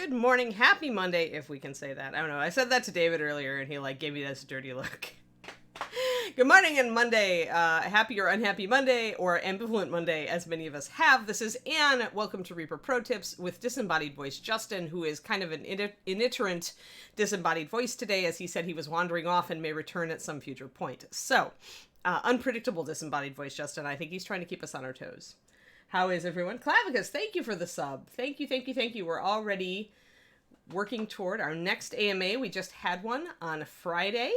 good morning, happy Monday, if we can say that. I don't know, I said that to David earlier and he like gave me this dirty look. Good morning and Monday, happy or unhappy Monday, or ambivalent Monday, as many of us have. This is Anne. Welcome to Reaper Pro Tips with disembodied voice Justin, who is kind of an iterant disembodied voice today, as he said he was wandering off and may return at some future point. So, unpredictable disembodied voice Justin. I think he's trying to keep us on our toes. How is everyone? Clavicus, thank you for the sub. Thank you, thank you, thank you. We're already working toward our next AMA. We just had one on Friday.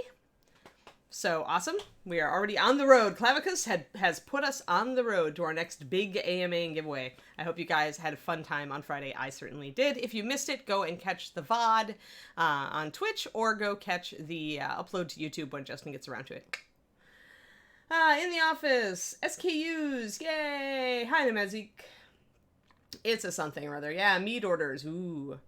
So awesome. We are already on the road. Clavicus has put us on the road to our next big AMA and giveaway. I hope you guys had a fun time on Friday. I certainly did. If you missed it, go and catch the VOD on Twitch, or go catch the upload to YouTube when Justin gets around to it. In the office, SKUs, yay! Hi, Nemezik. It's a something or other. Yeah, mead orders, ooh.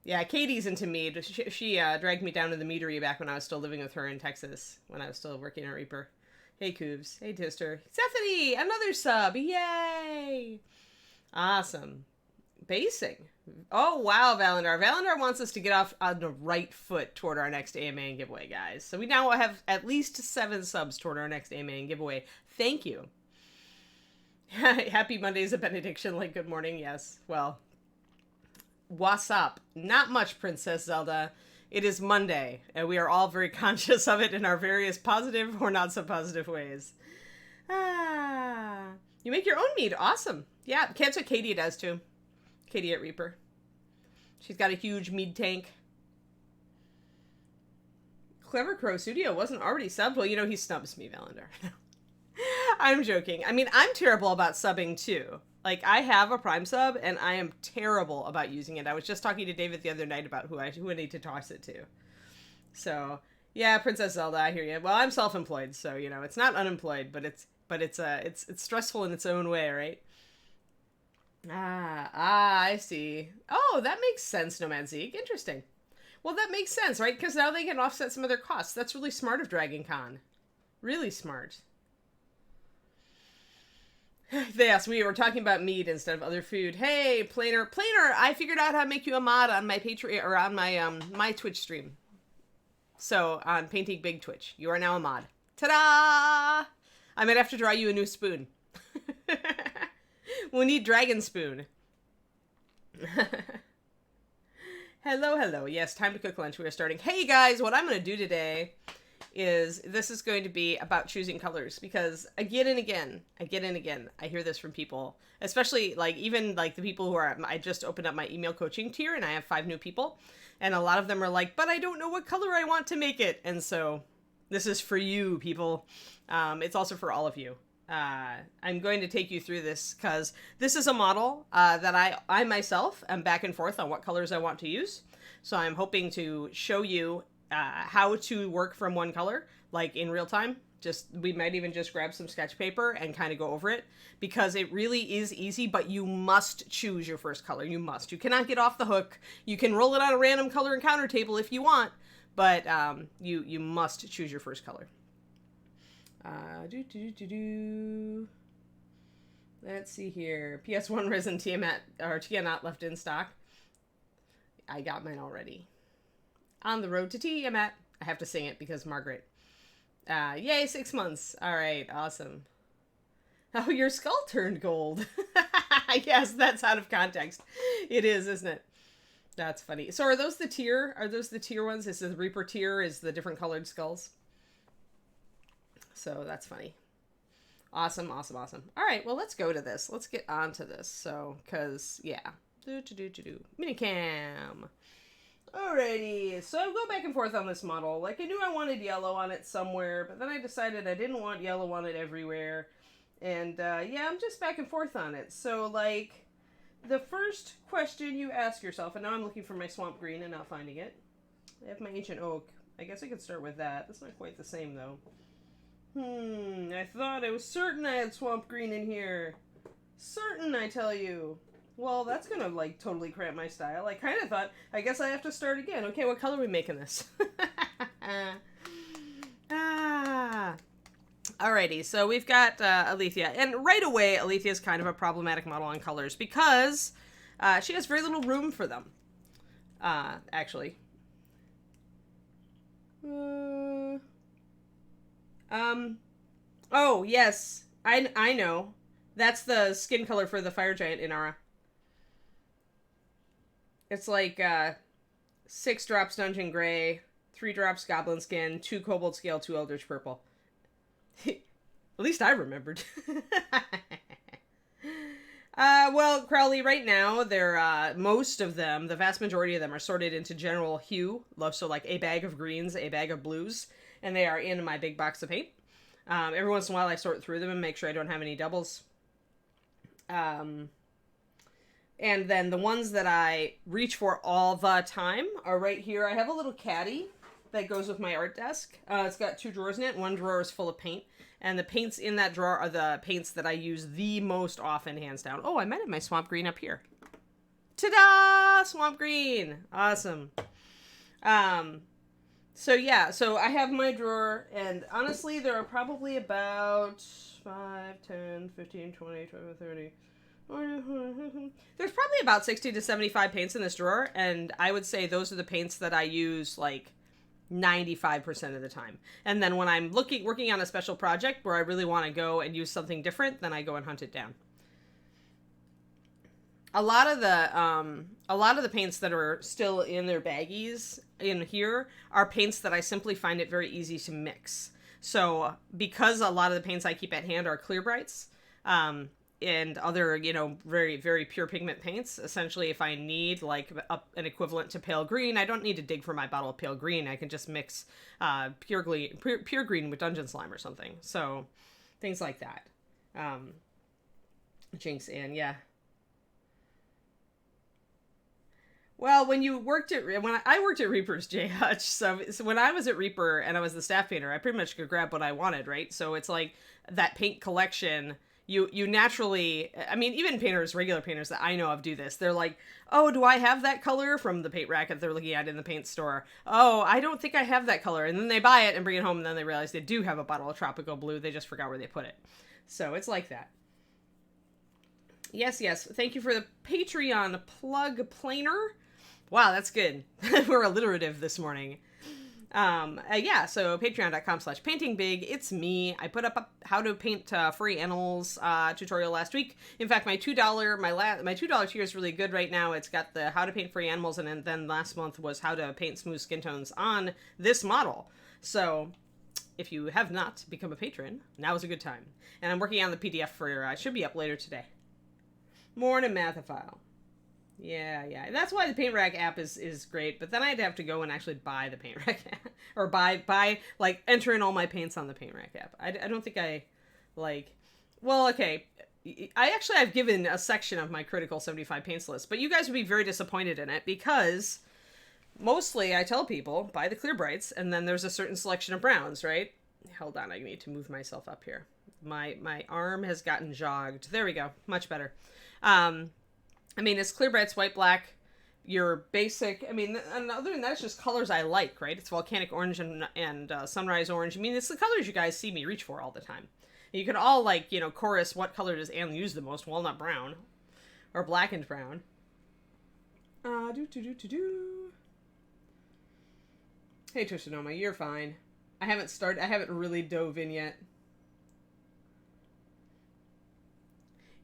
Yeah, Katie's into mead. She dragged me down to the meadery back when I was still living with her in Texas, when I was still working at Reaper. Hey, Coobs. Hey, Tister. Stephanie, another sub, yay! Awesome. Basing. Oh, wow, Valandar. Valandar wants us to get off on the right foot toward our next AMA and giveaway, guys. So we now have at least 7 subs toward our next AMA and giveaway. Thank you. Happy Monday is a benediction, like good morning, yes. Well, what's up? Not much, Princess Zelda. It is Monday, and we are all very conscious of it in our various positive or not so positive ways. You make your own mead. Awesome. Yeah, that's what Katie does, too. Katie at Reaper. She's got a huge mead tank. Clever Crow Studio wasn't already subbed. Well, you know, he snubs me, Valandar. I'm joking. I mean, I'm terrible about subbing, too. Like, I have a Prime sub, and I am terrible about using it. I was just talking to David the other night about who I need to toss it to. So, yeah, Princess Zelda, I hear you. Well, I'm self-employed, so, you know, it's not unemployed, but it's stressful in its own way, right? I see. Oh, that makes sense, Nomad Zeke. Interesting. Well, that makes sense, right? Because now they can offset some of their costs. That's really smart of Dragon Con. Really smart. Yes, we were talking about meat instead of other food. Hey, Planer, I figured out how to make you a mod on my Patreon, or on my my Twitch stream. So, on Painting Big Twitch. You are now a mod. Ta-da! I might have to draw you a new spoon. We'll need Dragon Spoon. Hello. Yes, time to cook lunch. We are starting. Hey guys, what I'm going to do today is, this is going to be about choosing colors, because again and again, I hear this from people, especially like even like the people who are, I just opened up my email coaching tier and I have 5 new people, and a lot of them are like, but I don't know what color I want to make it. And so this is for you people. It's also for all of you. I'm going to take you through this because this is a model that I myself am back and forth on what colors I want to use. So I'm hoping to show you how to work from one color, like in real time. We might even just grab some sketch paper and kind of go over it, because it really is easy, but you must choose your first color. You cannot get off the hook. You can roll it on a random color encounter table if you want, but you must choose your first color. Let's see here. PS1 resin Tiamat left in stock. I got mine already. On the road to Tiamat. I have to sing it because Margaret. Yay, 6 months. All right, awesome. Oh, your skull turned gold. Yes, that's out of context. It is, isn't it? That's funny. So are those the tier? Are those the tier ones? Is the Reaper tier is the different colored skulls? So that's funny. Awesome. All right, well, let's go to this. Let's get on to this. So, because, yeah. Minicam. Alrighty, so I'll go back and forth on this model. Like, I knew I wanted yellow on it somewhere, but then I decided I didn't want yellow on it everywhere. And, yeah, I'm just back and forth on it. So, like, the first question you ask yourself, and now I'm looking for my swamp green and not finding it. I have my ancient oak. I guess I could start with that. That's not quite the same, though. I was certain I had swamp green in here. Certain, I tell you. Well, that's gonna, like, totally cramp my style. I kind of thought, I guess I have to start again. Okay, what color are we making this? Alrighty, so we've got Alethea. And right away, Alethea's kind of a problematic model on colors because she has very little room for them. actually. Oh, yes. I know. That's the skin color for the fire giant Inara. It's like 6 drops dungeon gray, 3 drops goblin skin, 2 kobold scale, 2 eldritch purple. At least I remembered. Well, Crowley, right now, they're, most of them, the vast majority of them are sorted into general hue. So like a bag of greens, a bag of blues, and they are in my big box of paint. Every once in a while I sort through them and make sure I don't have any doubles. And then the ones that I reach for all the time are right here. I have a little caddy that goes with my art desk. It's got 2 drawers in it. One drawer is full of paint. And the paints in that drawer are the paints that I use the most often, hands down. Oh, I might have my swamp green up here. Ta-da! Swamp green! Awesome. So yeah, so I have my drawer, and honestly, there are probably about 5, 10, 15, 20, 30... There's probably about 60 to 75 paints in this drawer, and I would say those are the paints that I use, like, 95% of the time. And then when I'm working on a special project where I really want to go and use something different, then I go and hunt it down. A lot of the paints that are still in their baggies in here are paints that I simply find it very easy to mix. So because a lot of the paints I keep at hand are clear brights, and other, very, very pure pigment paints. Essentially, if I need, like, an equivalent to pale green, I don't need to dig for my bottle of pale green. I can just mix pure green with dungeon slime or something. So, things like that. Jinx in, yeah. Well, when I worked at Reaper's, J. Hutch, so when I was at Reaper and I was the staff painter, I pretty much could grab what I wanted, right? So it's like that paint collection... You naturally, I mean, even regular painters that I know of do this. They're like, oh, do I have that color from the paint rack that they're looking at in the paint store? Oh, I don't think I have that color. And then they buy it and bring it home, and then they realize they do have a bottle of Tropical Blue. They just forgot where they put it. So it's like that. Yes, yes. Thank you for the Patreon plug planer. Wow, that's good. We're alliterative this morning. Yeah, so patreon.com/paintingbig. It's me. I put up a how to paint furry animals tutorial last week. In fact, my $2 tier is really good right now. It's got the how to paint furry animals, and then last month was how to paint smooth skin tones on this model. So if you have not become a patron, now is a good time. And I'm working on the PDF for should be up later today. Morning Mathophile. Yeah. That's why the Paint Rack app is great, but then I'd have to go and actually buy the Paint Rack app. Or like, enter in all my paints on the Paint Rack app. I don't think well, okay. I've given a section of my critical 75 paints list, but you guys would be very disappointed in it because mostly I tell people, buy the clear brights, and then there's a certain selection of browns, right? Hold on, I need to move myself up here. My arm has gotten jogged. There we go. Much better. I mean, it's clear brights, white, black, your basic, and other than that, it's just colors I like, right? It's volcanic orange and sunrise orange. I mean, it's the colors you guys see me reach for all the time. You can all, chorus what color does Anne use the most? Walnut brown. Or blackened brown. Hey, Trishanoma, you're fine. I haven't really dove in yet.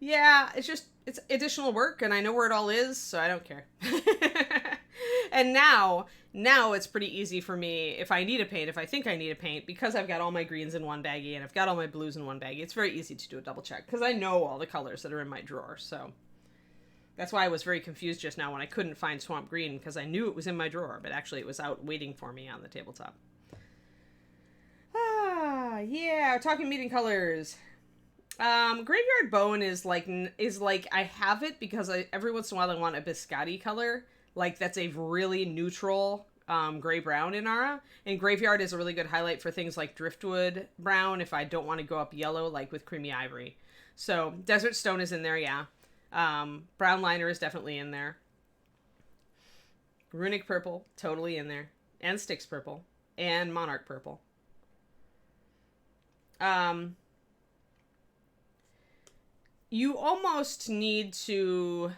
Yeah, it's additional work, and I know where it all is, so I don't care. And now it's pretty easy for me if I think I need a paint, because I've got all my greens in one baggie and I've got all my blues in one baggie, it's very easy to do a double check, because I know all the colors that are in my drawer, so. That's why I was very confused just now when I couldn't find Swamp Green, because I knew it was in my drawer, but actually it was out waiting for me on the tabletop. Yeah, talking meeting colors. Graveyard Bone is like I have it because every once in a while I want a biscotti color, like that's a really neutral gray brown in Ara, and Graveyard is a really good highlight for things like Driftwood brown if I don't want to go up yellow like with Creamy Ivory. So Desert Stone is in there, yeah. Brown Liner is definitely in there. Runic Purple, totally in there, and Styx Purple, and Monarch Purple. You almost need to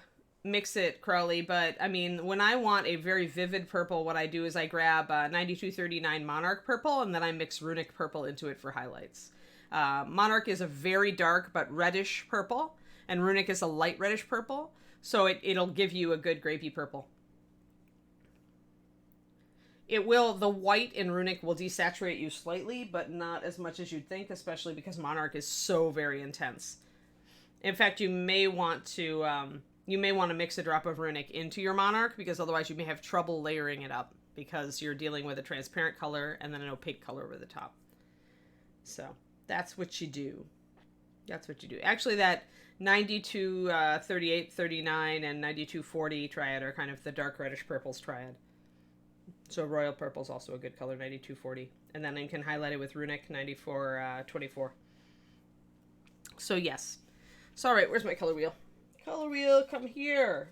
mix it, Crowley, but I mean, when I want a very vivid purple, what I do is I grab 9239 Monarch purple, and then I mix Runic purple into it for highlights. Monarch is a very dark but reddish purple, and Runic is a light reddish purple, so it'll give you a good grapey purple. The white in Runic will desaturate you slightly, but not as much as you'd think, especially because Monarch is so very intense. In fact, you may want to mix a drop of Runic into your Monarch, because otherwise you may have trouble layering it up, because you're dealing with a transparent color and then an opaque color over the top. So that's what you do. That's what you do. Actually, that 92, 38, 39, and 9240 triad are kind of the dark reddish purples triad. So royal purple is also a good color, 9240. And then I can highlight it with Runic, 9424. So yes. So all right, where's my color wheel? Color wheel, come here.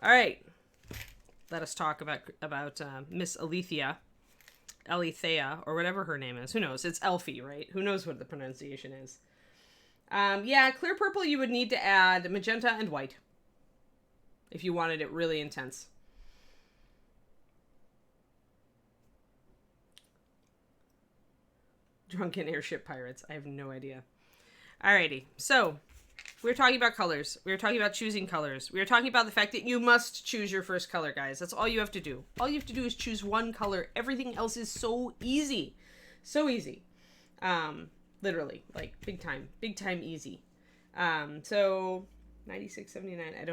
All right. Let us talk about Miss Alethea, or whatever her name is. Who knows? It's Elfie, right? Who knows what the pronunciation is? Yeah, clear purple, you would need to add magenta and white if you wanted it really intense. Drunken airship pirates. I have no idea. Alrighty, so we're talking about colors. We're talking about choosing colors. We're talking about the fact that you must choose your first color, guys. That's all you have to do. All you have to do is choose one color. Everything else is so easy. So easy. Literally, like big time easy. So 96.79. I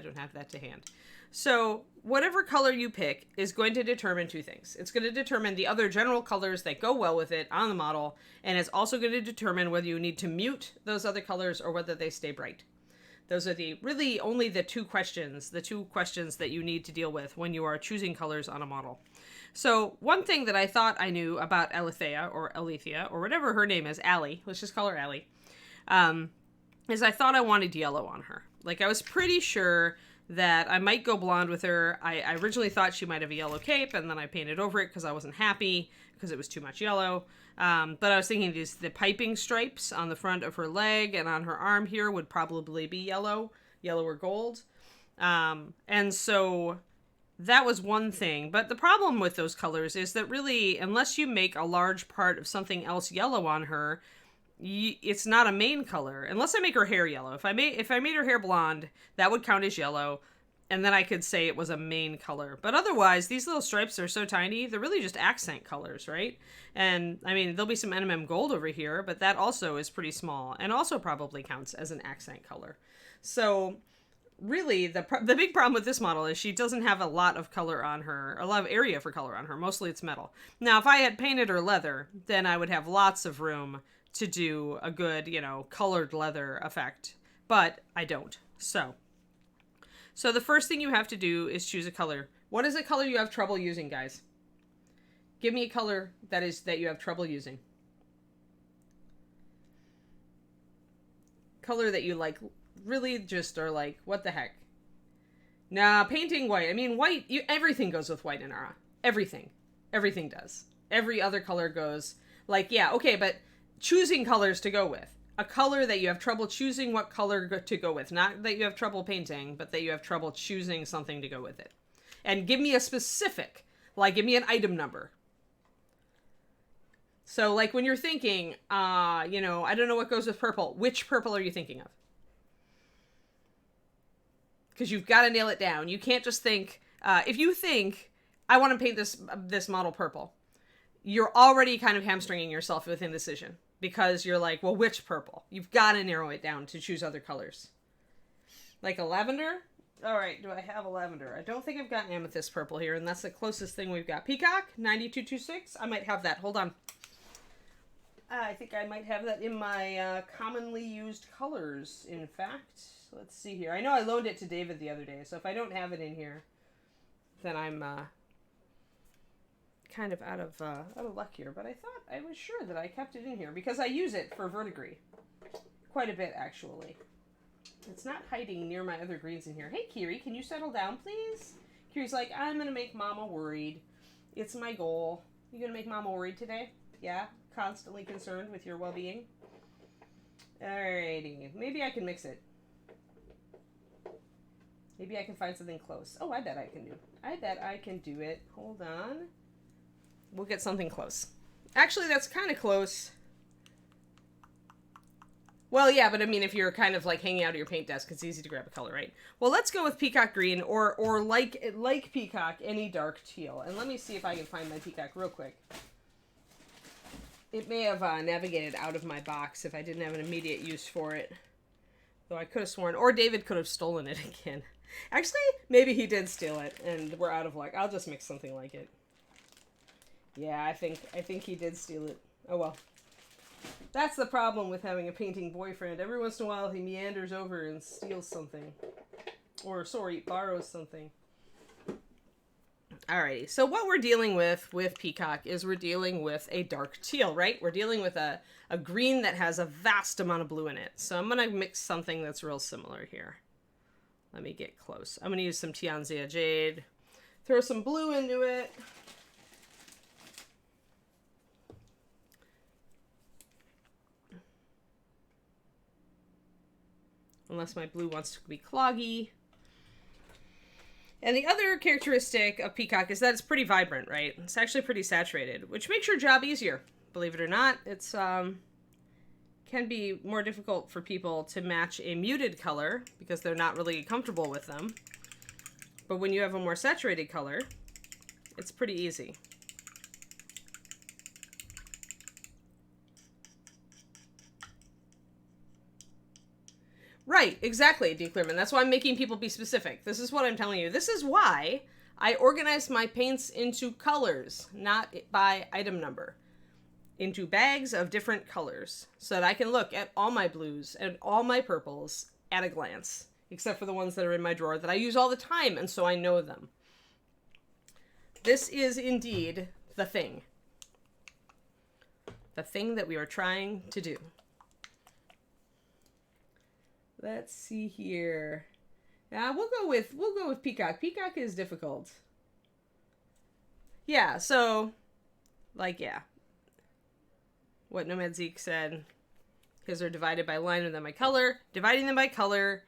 don't have that to hand. So whatever color you pick is going to determine two things. It's going to determine the other general colors that go well with it on the model, and it's also going to determine whether you need to mute those other colors or whether they stay bright. Those are really only the two questions that you need to deal with when you are choosing colors on a model. So one thing that I thought I knew about Alethea, or whatever her name is, Allie, let's just call her Allie, is I thought I wanted yellow on her. Like, I was pretty sure that I might go blonde with her. I originally thought she might have a yellow cape, and then I painted over it because I wasn't happy because it was too much yellow. But I was thinking the piping stripes on the front of her leg and on her arm here would probably be yellow or gold. And so that was one thing. But the problem with those colors is that really, unless you make a large part of something else yellow on her, it's not a main color, unless I make her hair yellow. If I made her hair blonde, that would count as yellow, and then I could say it was a main color. But otherwise, these little stripes are so tiny, they're really just accent colors, right? And, I mean, there'll be some NMM gold over here, but that also is pretty small, and also probably counts as an accent color. So, really, the big problem with this model is she doesn't have a lot of color on her, a lot of area for color on her. Mostly it's metal. Now, if I had painted her leather, then I would have lots of room to do a good, colored leather effect, but I don't. So the first thing you have to do is choose a color. What is a color you have trouble using, guys? Give me a color that you have trouble using. Color that you like, really just are like, what the heck? Nah, painting white. I mean, white, everything goes with white in Aura. Everything does. Every other color goes, like, yeah, okay, but choosing colors to go with. A color that you have trouble choosing what color to go with. Not that you have trouble painting, but that you have trouble choosing something to go with it. And give me a specific, like give me an item number. So like when you're thinking, I don't know what goes with purple. Which purple are you thinking of? Because you've got to nail it down. You can't just think, if you think, I want to paint this model purple, you're already kind of hamstringing yourself with indecision. Because you're like, well, which purple? You've got to narrow it down to choose other colors. Like a lavender? All right, do I have a lavender? I don't think I've got amethyst purple here, and that's the closest thing we've got. Peacock, 9226. I might have that. Hold on. I think I might have that in my commonly used colors, in fact. Let's see here. I know I loaned it to David the other day, so if I don't have it in here, then I'm kind of out of luck here, but I thought I was sure that I kept it in here because I use it for verdigris quite a bit, actually. It's not hiding near my other greens in here. Hey, Kiri, can you settle down, please? Kiri's like, I'm gonna make Mama worried. It's my goal. You gonna make Mama worried today? Yeah? Constantly concerned with your well-being? Alrighty. Maybe I can mix it. Maybe I can find something close. Oh, I bet I can do it. I bet I can do it. Hold on. We'll get something close. Actually, that's kind of close. Well, yeah, but I mean, if you're kind of like hanging out at your paint desk, it's easy to grab a color, right? Well, let's go with Peacock Green, or like Peacock, any dark teal. And let me see if I can find my Peacock real quick. It may have navigated out of my box if I didn't have an immediate use for it. Though I could have sworn, or David could have stolen it again. Actually, maybe he did steal it, and we're out of luck. I'll just mix something like it. Yeah, I think he did steal it. Oh well. That's the problem with having a painting boyfriend. Every once in a while, he meanders over and steals something. Or, sorry, borrows something. Alrighty, so what we're dealing with Peacock is we're dealing with a dark teal, right? We're dealing with a green that has a vast amount of blue in it. So I'm going to mix something that's real similar here. Let me get close. I'm going to use some Tianzia Jade. Throw some blue into it. Unless my blue wants to be cloggy. And the other characteristic of Peacock is that it's pretty vibrant, right? It's actually pretty saturated, which makes your job easier. Believe it or not, it's can be more difficult for people to match a muted color because they're not really comfortable with them. But when you have a more saturated color, it's pretty easy. Right, exactly, D. Clearman. That's why I'm making people be specific. This is what I'm telling you. This is why I organize my paints into colors, not by item number. Into bags of different colors, so that I can look at all my blues and all my purples at a glance, except for the ones that are in my drawer that I use all the time, and so I know them. This is indeed the thing. The thing that we are trying to do. Let's see here. Yeah, we'll go with Peacock. Peacock is difficult. Yeah, so like yeah. What Nomad Zeke said, because they're divided by line and then by color. Dividing them by color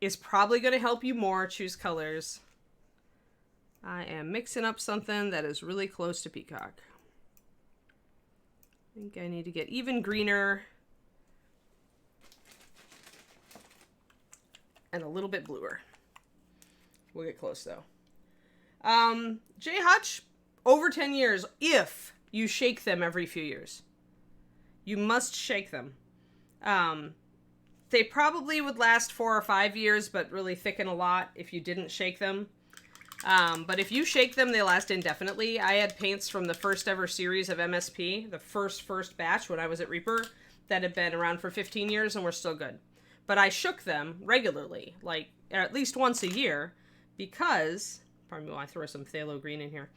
is probably going to help you more choose colors. I am mixing up something that is really close to Peacock. I think I need to get even greener. And a little bit bluer. We'll get close though. J. Hutch, over 10 years, if you shake them every few years. You must shake them. They probably would last 4 or 5 years, but really thicken a lot if you didn't shake them. But if you shake them, they last indefinitely. I had paints from the first ever series of MSP, the first batch when I was at Reaper, that had been around for 15 years and were still good. But I shook them regularly, like at least once a year, because, pardon me while I throw some phthalo green in here,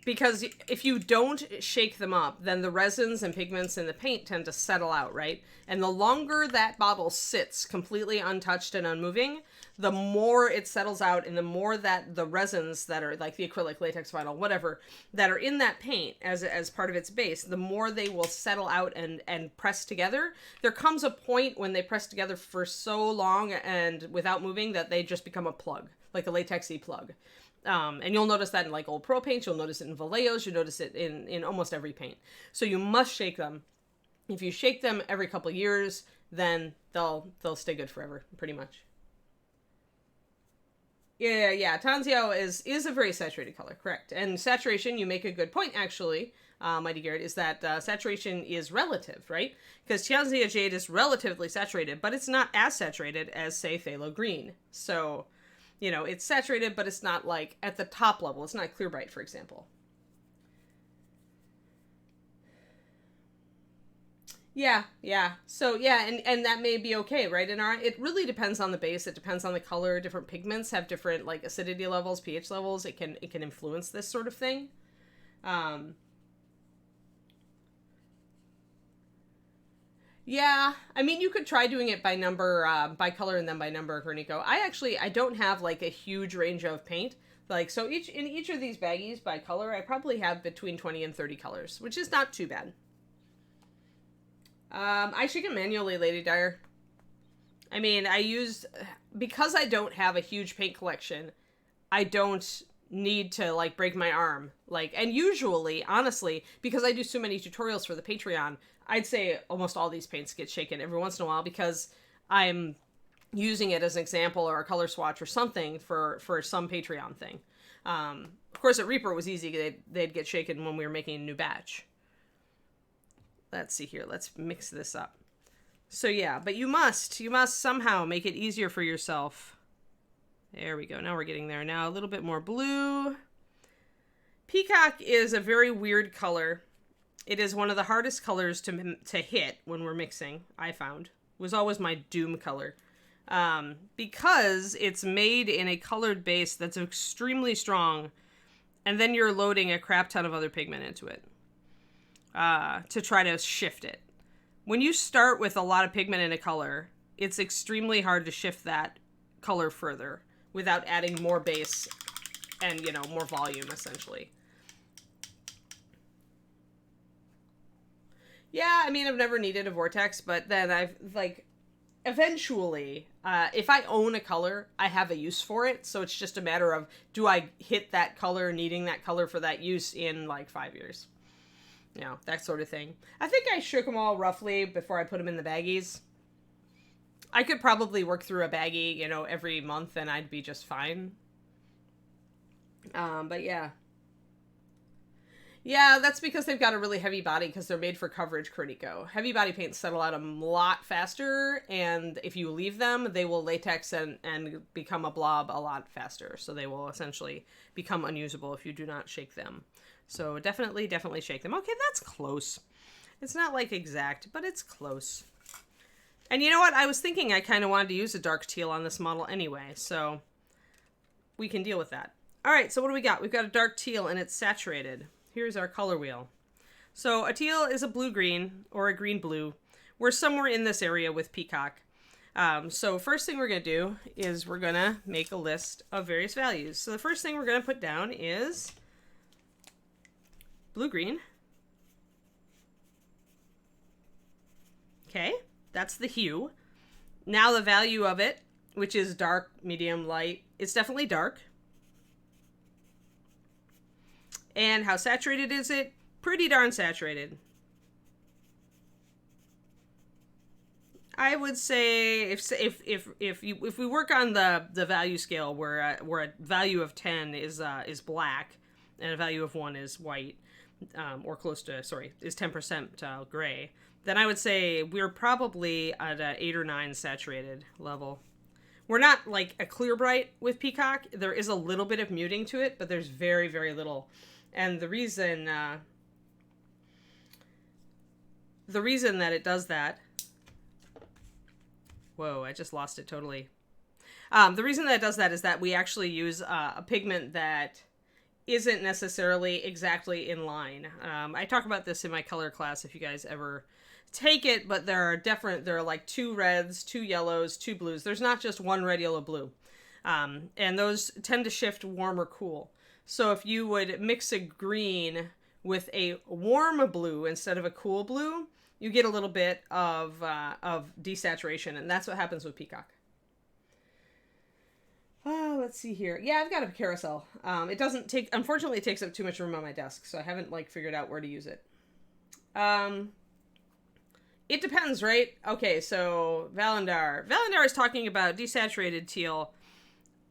because if you don't shake them up, then the resins and pigments in the paint tend to settle out, right? And the longer that bottle sits completely untouched and unmoving, the more it settles out and the more that the resins that are like the acrylic, latex, vinyl, whatever, that are in that paint as part of its base, the more they will settle out and press together. There comes a point when they press together for so long and without moving that they just become a plug, like a latexy plug. And you'll notice that in like old Pro paints, you'll notice it in Vallejos, you'll notice it in almost every paint. So you must shake them. If you shake them every couple years, then they'll stay good forever, pretty much. Yeah. Tanzio is a very saturated color, correct. And saturation, you make a good point, actually, Mighty Garrett, is that saturation is relative, right? Because Tianzia Jade is relatively saturated, but it's not as saturated as, say, Phthalo Green. So, you know, it's saturated, but it's not, like, at the top level. It's not Clear Bright, for example. Yeah. So, yeah, and that may be okay, right? And it really depends on the base. It depends on the color. Different pigments have different, like, acidity levels, pH levels. It can influence this sort of thing. Yeah, I mean, you could try doing it by number, by color and then by number, Cornico. I don't have, like, a huge range of paint. Like, so in each of these baggies by color, I probably have between 20 and 30 colors, which is not too bad. I shake it manually, Lady Dyer. I mean, because I don't have a huge paint collection, I don't need to like break my arm. Like, and usually, honestly, because I do so many tutorials for the Patreon, I'd say almost all these paints get shaken every once in a while because I'm using it as an example or a color swatch or something for some Patreon thing. Of course, at Reaper it was easy. They'd get shaken when we were making a new batch. Let's see here. Let's mix this up. So yeah, but you must somehow make it easier for yourself. There we go. Now we're getting there. Now a little bit more blue. Peacock is a very weird color. It is one of the hardest colors to hit when we're mixing, I found. It was always my doom color. Because it's made in a colored base that's extremely strong, and then you're loading a crap ton of other pigment into it to try to shift it. When you start with a lot of pigment in a color, it's extremely hard to shift that color further without adding more base and, you know, more volume, essentially. Yeah, I mean, I've never needed a vortex, but then I've, like, eventually, if I own a color, I have a use for it, so it's just a matter of, do I hit that color, needing that color for that use in, like, 5 years? You know, that sort of thing. I think I shook them all roughly before I put them in the baggies. I could probably work through a baggie, you know, every month and I'd be just fine. But yeah. Yeah, that's because they've got a really heavy body because they're made for coverage, Critico. Heavy body paints settle out a lot faster, and if you leave them, they will latex and become a blob a lot faster. So they will essentially become unusable if you do not shake them. So definitely shake them. Okay, that's close. It's not like exact, but it's close. And you know what? I was thinking I kind of wanted to use a dark teal on this model anyway, so we can deal with that. All right, so what do we got? We've got a dark teal and it's saturated. Here's our color wheel. So a teal is a blue-green or a green-blue. We're somewhere in this area with Peacock. So first thing we're going to do is we're going to make a list of various values. So the first thing we're going to put down is blue-green. Okay, that's the hue. Now the value of it, which is dark, medium, light, it's definitely dark. And how saturated is it? Pretty darn saturated. I would say if we work on the value scale where a value of 10 is black and a value of 1 is white, or close to, sorry, is 10% gray, then I would say we're probably at an 8 or 9 saturated level. We're not like a clear bright with Peacock. There is a little bit of muting to it, but there's very, very little. And the reason that it does that, whoa, I just lost it totally. The reason that it does that is that we actually use a pigment that isn't necessarily exactly in line. I talk about this in my color class if you guys ever take it, but there are like 2 reds, 2 yellows, 2 blues. There's not just one red, yellow, blue. And those tend to shift warm or cool. So if you would mix a green with a warm blue instead of a cool blue, you get a little bit of desaturation, and that's what happens with Peacock. Oh, let's see here. Yeah, I've got a carousel. It doesn't take, unfortunately, it takes up too much room on my desk, so I haven't like figured out where to use it. It depends, right? Okay, so Valendar is talking about desaturated teal,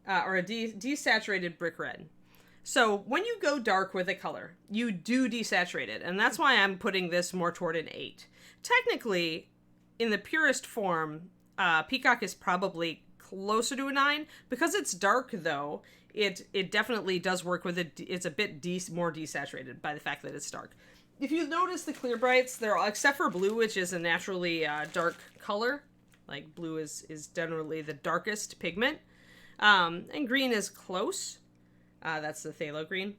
or a desaturated brick red. So when you go dark with a color, you do desaturate it, and that's why I'm putting this more toward an 8. Technically, in the purest form, Peacock is probably closer to a 9. Because it's dark, though, it definitely does work with it. It's a bit more desaturated by the fact that it's dark. If you notice the clear brights, they're all, except for blue, which is a naturally dark color. Like, blue is generally the darkest pigment. And green is close. That's the phthalo green.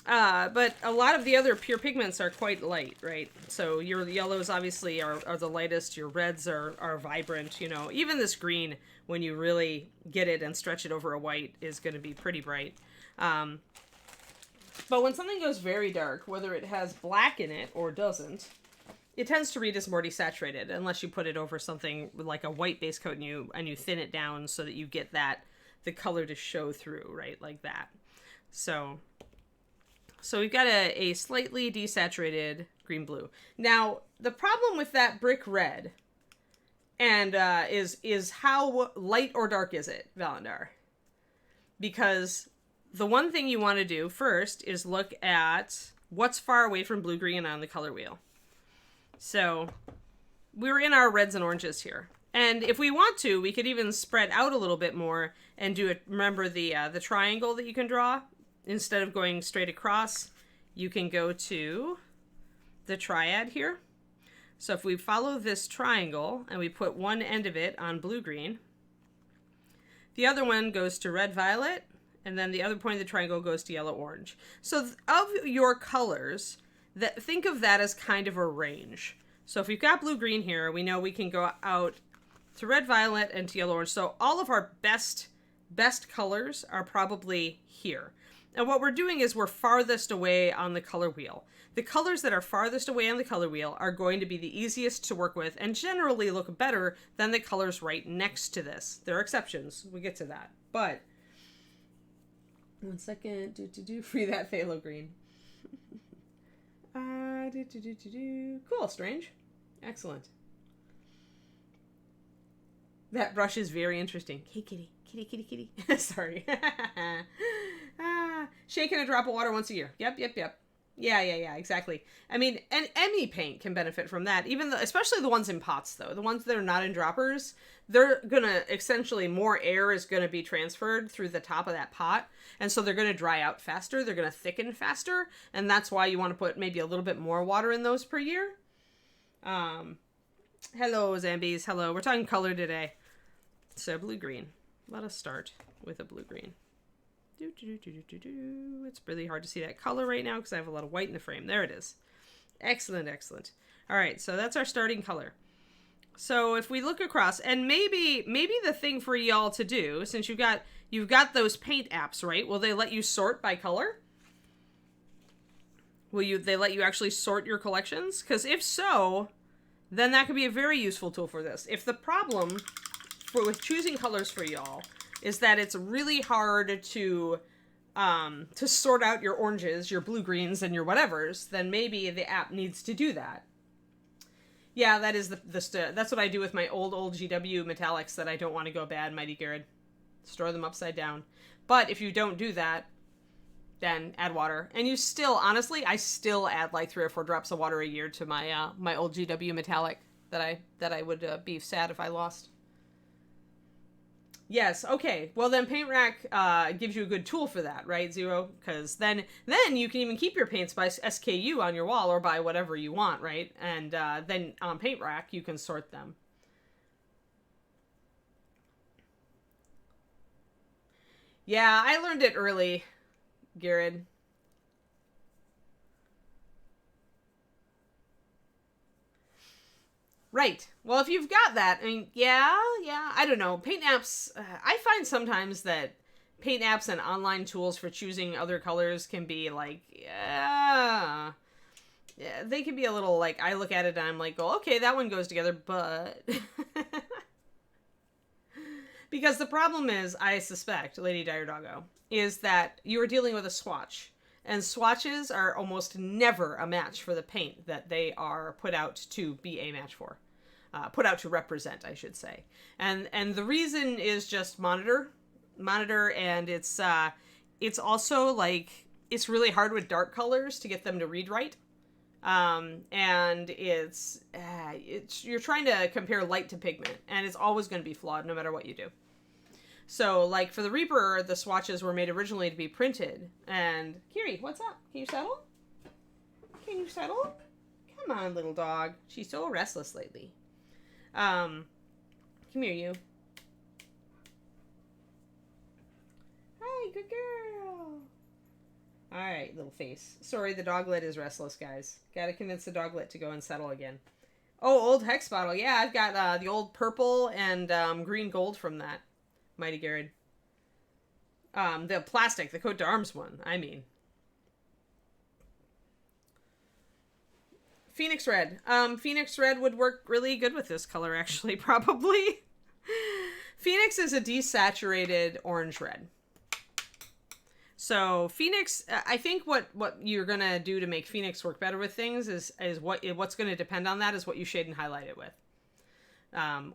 But a lot of the other pure pigments are quite light, right? So your yellows obviously are the lightest. Your reds are vibrant, you know. Even this green, when you really get it and stretch it over a white, is going to be pretty bright. But when something goes very dark, whether it has black in it or doesn't, it tends to read as more desaturated unless you put it over something with like a white base coat and you thin it down so that you get the color to show through, right? Like that. So we've got a slightly desaturated green blue. Now, the problem with that brick red and is how light or dark is it, Valendar? Because the one thing you want to do first is look at what's far away from blue-green on the color wheel. So we're in our reds and oranges here. And if we want to, we could even spread out a little bit more and do it. Remember the triangle that you can draw? Instead of going straight across, you can go to the triad here. So if we follow this triangle and we put one end of it on blue-green, the other one goes to red-violet, and then the other point of the triangle goes to yellow-orange. So of your colors, think of that as kind of a range. So if we've got blue-green here, we know we can go out to red-violet and to yellow-orange. So all of our best colors are probably here. And what we're doing is we're farthest away on the color wheel. The colors that are farthest away on the color wheel are going to be the easiest to work with and generally look better than the colors right next to this. There are exceptions. We'll get to that. But, 1 second. Free that phthalo green. Cool, Strange. Excellent. That brush is very interesting. Hey, kitty. Kitty. Sorry. Shaking a drop of water once a year. Yep. Yeah, exactly. I mean, and any paint can benefit from that, especially the ones in pots, though. The ones that are not in droppers, they're gonna, essentially, more air is gonna be transferred through the top of that pot, and so they're gonna dry out faster, they're gonna thicken faster, and that's why you want to put maybe a little bit more water in those per year. Hello, Zambies. Hello. We're talking color today. So, blue-green. Let us start with a blue-green. It's really hard to see that color right now because I have a lot of white in the frame. There it is. Excellent. All right, so that's our starting color. So if we look across, and maybe the thing for y'all to do, since you've got those paint apps, right? Will they let you sort by color? They let you actually sort your collections? Because if so, then that could be a very useful tool for this. If the problem with choosing colors for y'all is that it's really hard to sort out your oranges, your blue-greens, and your whatevers, then maybe the app needs to do that. Yeah, that is that's what I do with my old GW metallics that I don't want to go bad, Mighty Garrett. Store them upside down. But if you don't do that, then add water. And you still, honestly, I still add like 3 or 4 drops of water a year to my my old GW metallic that I would be sad if I lost. Yes, okay. Well, then Paint Rack gives you a good tool for that, right, Zero? Because then you can even keep your paints by SKU on your wall or by whatever you want, right? And then on Paint Rack, you can sort them. Yeah, I learned it early, Garrett. Right. Well, if you've got that, I mean, yeah, I don't know. Paint apps, I find sometimes that paint apps and online tools for choosing other colors can be like, yeah, they can be a little like, I look at it and I'm like, oh, okay, that one goes together, but... Because the problem is, I suspect, Lady Dire Doggo, is that you are dealing with a swatch. And swatches are almost never a match for the paint that they are put out to be a match for. Put out to represent, I should say. And the reason is just monitor, and it's also like, it's really hard with dark colors to get them to read right. And it's you're trying to compare light to pigment, and it's always going to be flawed no matter what you do. So, like, for the Reaper, the swatches were made originally to be printed. And, Kiri, what's up? Can you settle? Can you settle? Come on, little dog. She's so restless lately. Come here, you. Hi, good girl. Alright, little face. Sorry, the doglet is restless, guys. Gotta convince the doglet to go and settle again. Oh, old Hex bottle. Yeah, I've got the old purple and green gold from that. Mighty Garrett. The plastic, the coat to arms one, I mean. Phoenix Red. Phoenix Red would work really good with this color, actually, probably. Phoenix is a desaturated orange red. So Phoenix, I think what you're going to do to make Phoenix work better with things is what's going to depend on that is what you shade and highlight it with.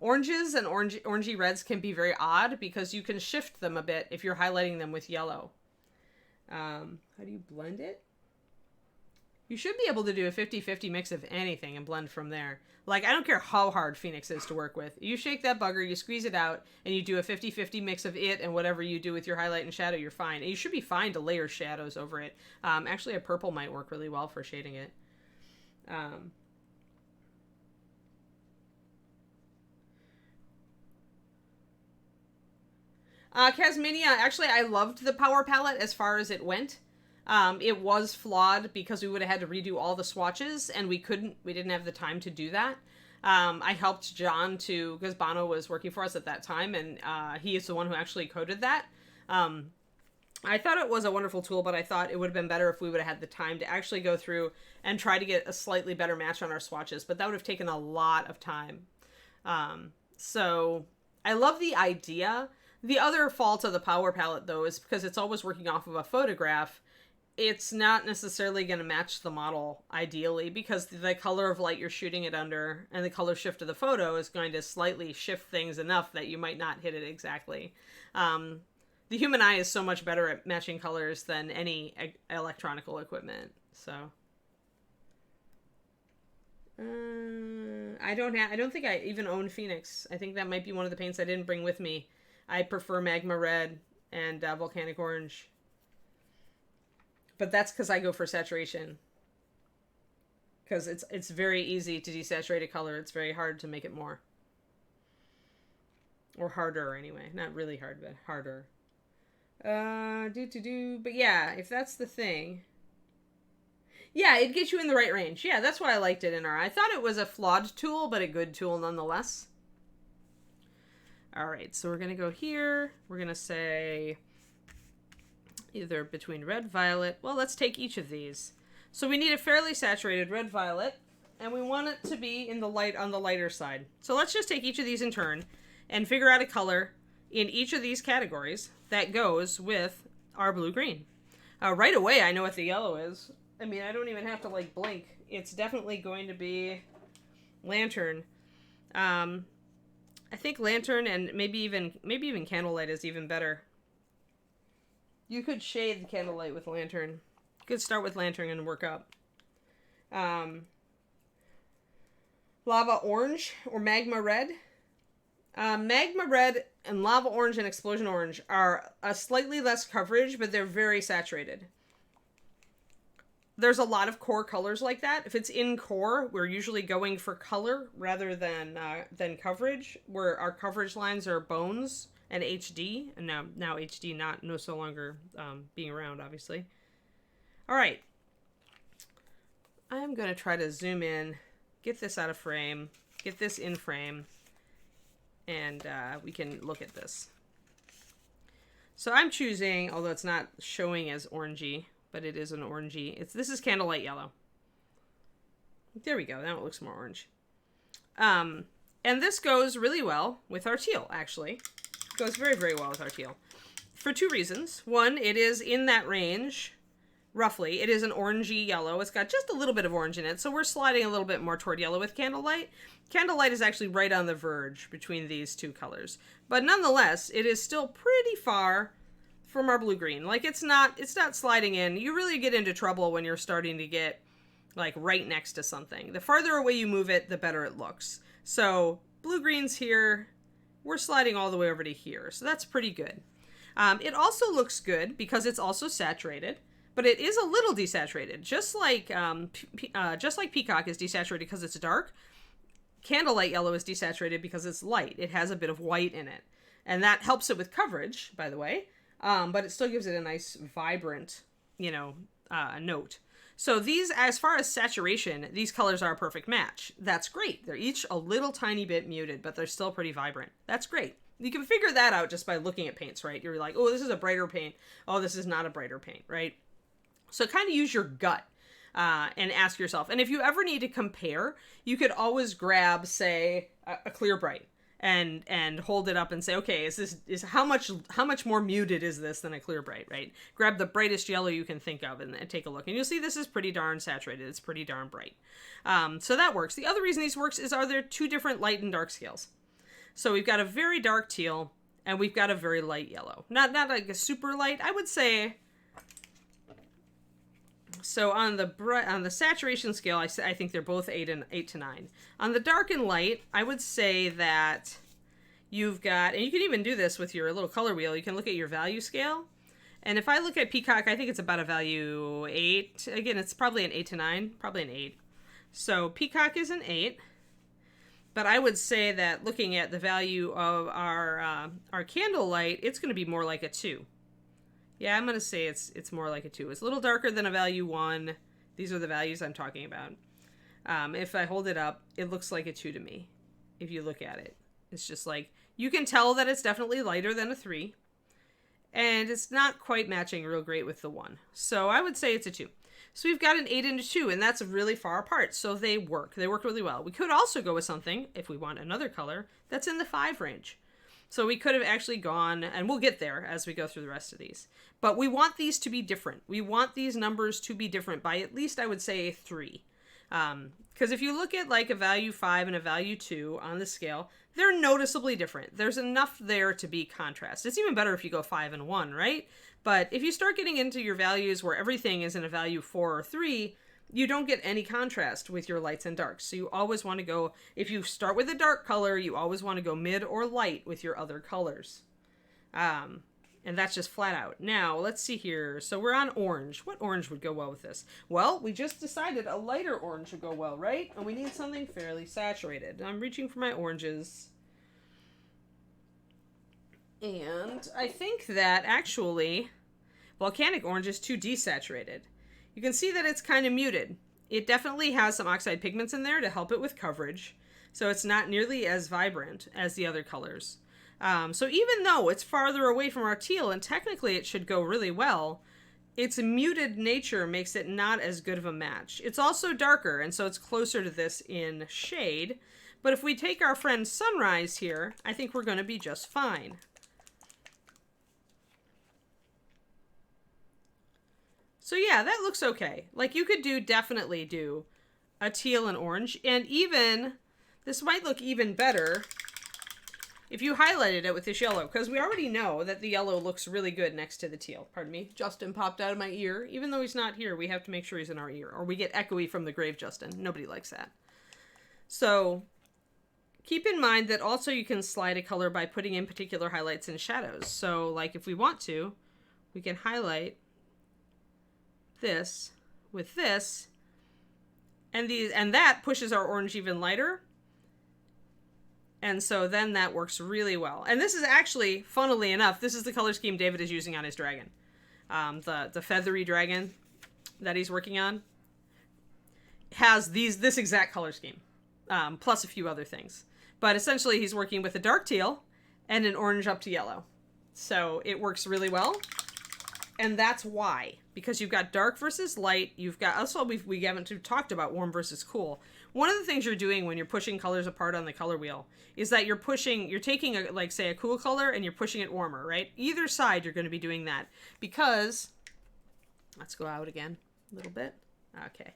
Oranges and orangey reds can be very odd because you can shift them a bit if you're highlighting them with yellow. How do you blend it? You should be able to do a 50-50 mix of anything and blend from there. Like, I don't care how hard Phoenix is to work with. You shake that bugger, you squeeze it out, and you do a 50-50 mix of it and whatever you do with your highlight and shadow, you're fine. And you should be fine to layer shadows over it. Actually, a purple might work really well for shading it. Casmania, actually, I loved the Power Palette as far as it went. It was flawed because we would have had to redo all the swatches, and we didn't have the time to do that. I helped John because Bono was working for us at that time, and he is the one who actually coded that. I thought it was a wonderful tool, but I thought it would have been better if we would have had the time to actually go through and try to get a slightly better match on our swatches, but that would have taken a lot of time. So I love the idea. The other fault of the Power Palette, though, is because it's always working off of a photograph. It's not necessarily going to match the model ideally because the color of light you're shooting it under and the color shift of the photo is going to slightly shift things enough that you might not hit it exactly. The human eye is so much better at matching colors than any electronical equipment. So I don't think I even own Phoenix. I think that might be one of the paints I didn't bring with me. I prefer Magma Red and Volcanic Orange. But that's because I go for saturation. Because it's very easy to desaturate a color. It's very hard to make it more. Or harder, anyway. Not really hard, but harder. But yeah, if that's the thing. Yeah, it'd get you in the right range. Yeah, that's why I liked it in R. I thought it was a flawed tool, but a good tool nonetheless. Alright, so we're going to go here. We're going to say either between red, violet. Well, let's take each of these. So we need a fairly saturated red, violet, and we want it to be in the light on the lighter side. So let's just take each of these in turn and figure out a color in each of these categories that goes with our blue-green. Right away, I know what the yellow is. I mean, I don't even have to, like, blink. It's definitely going to be Lantern. I think Lantern and maybe even Candlelight is even better. You could shade the Candlelight with Lantern. You could start with Lantern and work up. Lava Orange or Magma Red. Magma Red and Lava Orange and Explosion Orange are a slightly less coverage, but they're very saturated. There's a lot of core colors like that. If it's in core, we're usually going for color rather than coverage, where our coverage lines are bones and HD, and now HD no longer being around, obviously. All right. I'm going to try to zoom in, get this out of frame, get this in frame, and we can look at this. So I'm choosing, although it's not showing as orangey, but it is an orangey. This is Candlelight Yellow. There we go. Now it looks more orange. And this goes really well with our teal, actually. It goes very, very well with our teal. For two reasons. One, it is in that range, roughly. It is an orangey yellow. It's got just a little bit of orange in it, so we're sliding a little bit more toward yellow with Candlelight. Candlelight is actually right on the verge between these two colors. But nonetheless, it is still pretty far from our blue-green. Like, it's not sliding in. You really get into trouble when you're starting to get, like, right next to something. The farther away you move it, the better it looks. So, blue-green's here. We're sliding all the way over to here. So that's pretty good. It also looks good because it's also saturated, but it is a little desaturated. Just like Peacock is desaturated because it's dark, Candlelight Yellow is desaturated because it's light. It has a bit of white in it. And that helps it with coverage, by the way. But it still gives it a nice, vibrant, note. So these, as far as saturation, these colors are a perfect match. That's great. They're each a little tiny bit muted, but they're still pretty vibrant. That's great. You can figure that out just by looking at paints, right? You're like, oh, this is a brighter paint. Oh, this is not a brighter paint, right? So kind of use your gut. and ask yourself. And if you ever need to compare, you could always grab, say, a clear bright and hold it up and say, okay, is how much more muted is this than a clear bright, right? Grab the brightest yellow you can think of and take a look, and you'll see this is pretty darn saturated. It's pretty darn bright. So that works. The other reason these works is, are there two different light and dark scales? So we've got a very dark teal and we've got a very light yellow. Not like a super light, I would say. So on the saturation scale, I think they're both 8 to 9. On the dark and light, I would say that you've got, and you can even do this with your little color wheel, you can look at your value scale. And if I look at Peacock, I think it's about a value 8. Again, it's probably an 8 to 9, probably an 8. So Peacock is an 8. But I would say that looking at the value of our candlelight, it's going to be more like a 2. Yeah, I'm going to say it's more like a 2. It's a little darker than a value 1. These are the values I'm talking about. If I hold it up, it looks like a 2 to me. If you look at it, it's just like, you can tell that it's definitely lighter than a 3. And it's not quite matching real great with the 1. So I would say it's a 2. So we've got an 8 and a 2, and that's really far apart. So they work. They work really well. We could also go with something, if we want another color, that's in the 5 range. So we could have actually gone, and we'll get there as we go through the rest of these. But we want these to be different. We want these numbers to be different by at least, I would say, 3. Because if you look at like a value 5 and a value 2 on the scale, they're noticeably different. There's enough there to be contrast. It's even better if you go 5 and 1, right? But if you start getting into your values where everything is in a value 4 or 3, you don't get any contrast with your lights and darks. So you always want to go, if you start with a dark color, you always want to go mid or light with your other colors. And that's just flat out. Now, let's see here. So we're on orange. What orange would go well with this? Well, we just decided a lighter orange would go well, right? And we need something fairly saturated. I'm reaching for my oranges. And I think that actually volcanic orange is too desaturated. You can see that it's kind of muted. It definitely has some oxide pigments in there to help it with coverage, so it's not nearly as vibrant as the other colors. So even though it's farther away from our teal, and technically it should go really well, its muted nature makes it not as good of a match. It's also darker, and so it's closer to this in shade. But if we take our friend Sunrise here, I think we're going to be just fine. So yeah, that looks okay. Like you could definitely do a teal and orange, and even, this might look even better if you highlighted it with this yellow, because we already know that the yellow looks really good next to the teal. Pardon me, Justin popped out of my ear. Even though he's not here, we have to make sure he's in our ear, or we get echoey from the grave, Justin. Nobody likes that. So keep in mind that also you can slide a color by putting in particular highlights and shadows. So like if we want to, we can highlight this with this, and that pushes our orange even lighter. And so then that works really well. And this is actually, funnily enough, this is the color scheme David is using on his dragon. The feathery dragon that he's working on has this exact color scheme, plus a few other things. But essentially he's working with a dark teal and an orange up to yellow. So it works really well. And that's why, because you've got dark versus light, you've got, also we haven't talked about warm versus cool. One of the things you're doing when you're pushing colors apart on the color wheel is that you're taking a cool color and you're pushing it warmer, right? Either side you're going to be doing that because, let's go out again a little bit. Okay.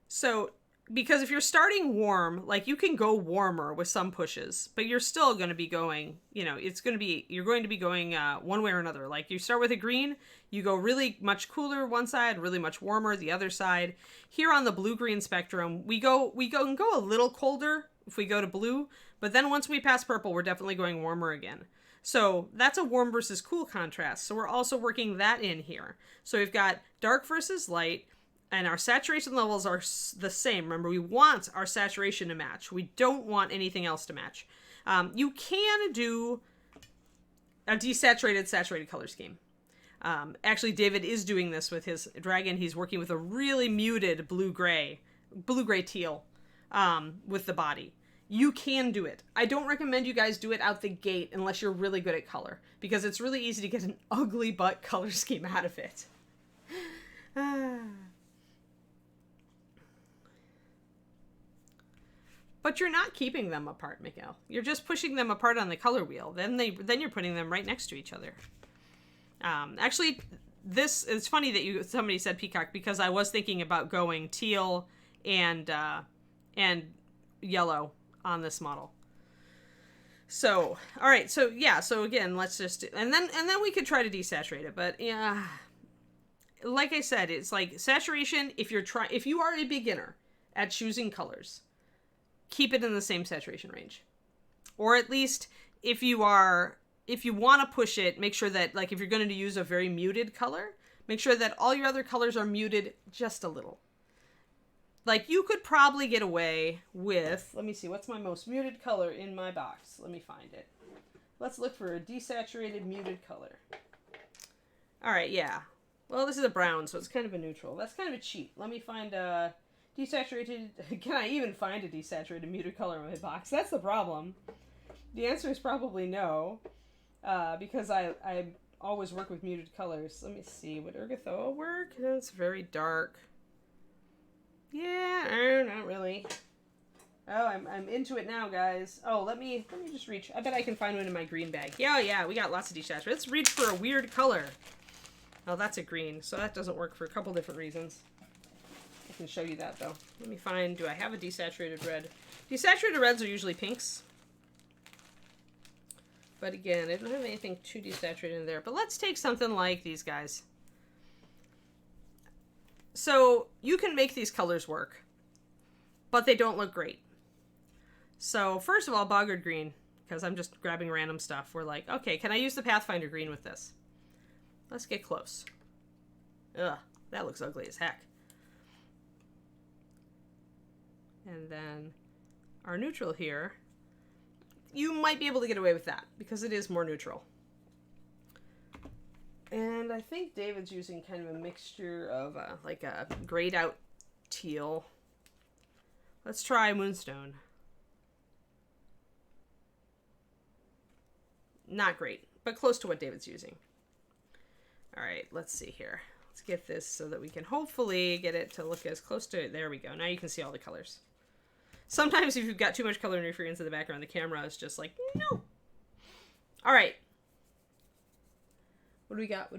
So, because if you're starting warm, like you can go warmer with some pushes, but you're still going to be going, you're going to be going one way or another. Like you start with a green, you go really much cooler one side, really much warmer the other side. Here on the blue-green spectrum, we go a little colder if we go to blue, but then once we pass purple, we're definitely going warmer again. So that's a warm versus cool contrast. So we're also working that in here. So we've got dark versus light, and our saturation levels are the same. Remember, we want our saturation to match. We don't want anything else to match. You can do a desaturated, saturated color scheme. Actually, David is doing this with his dragon. He's working with a really muted blue-gray teal with the body. You can do it. I don't recommend you guys do it out the gate unless you're really good at color, because it's really easy to get an ugly butt color scheme out of it. But you're not keeping them apart, Miguel. You're just pushing them apart on the color wheel. Then you're putting them right next to each other. Actually, it's funny that somebody said peacock, because I was thinking about going teal and yellow on this model. So, all right. So yeah. So again, let's just and then we could try to desaturate it. But yeah, like I said, it's like saturation. If you are a beginner at choosing colors, keep it in the same saturation range, or at least if you want to push it, make sure that, like, if you're going to use a very muted color, make sure that all your other colors are muted just a little. Like, you could probably get away with, let me see, what's my most muted color in my box? Let me find it. Let's look for a desaturated muted color. All right, yeah. Well, this is a brown, so it's kind of a neutral. That's kind of a cheat. Let me find a desaturated, can I even find a desaturated muted color in my box? That's the problem. The answer is probably no, because I always work with muted colors. Let me see, would Ergothoa work? That's very dark. Yeah, not really. Oh, I'm into it now, guys. Oh, let me just reach. I bet I can find one in my green bag. Yeah, we got lots of desaturated. Let's reach for a weird color. Oh, that's a green, so that doesn't work for a couple different reasons. I can show you that, though. Let me find, do I have a desaturated red? Desaturated reds are usually pinks. But again, I don't have anything too desaturated in there. But let's take something like these guys. So you can make these colors work, but they don't look great. So first of all, boggard green, because I'm just grabbing random stuff. We're like, okay, can I use the Pathfinder green with this? Let's get close. Ugh, that looks ugly as heck. And then our neutral here, you might be able to get away with that because it is more neutral. And I think David's using kind of a mixture of like a grayed out teal. Let's try Moonstone. Not great, but close to what David's using. All right, let's see here. Let's get this so that we can hopefully get it to look as close to it. There we go. Now you can see all the colors. Sometimes if you've got too much color interference in the background, the camera is just like, no. All right. What do we got?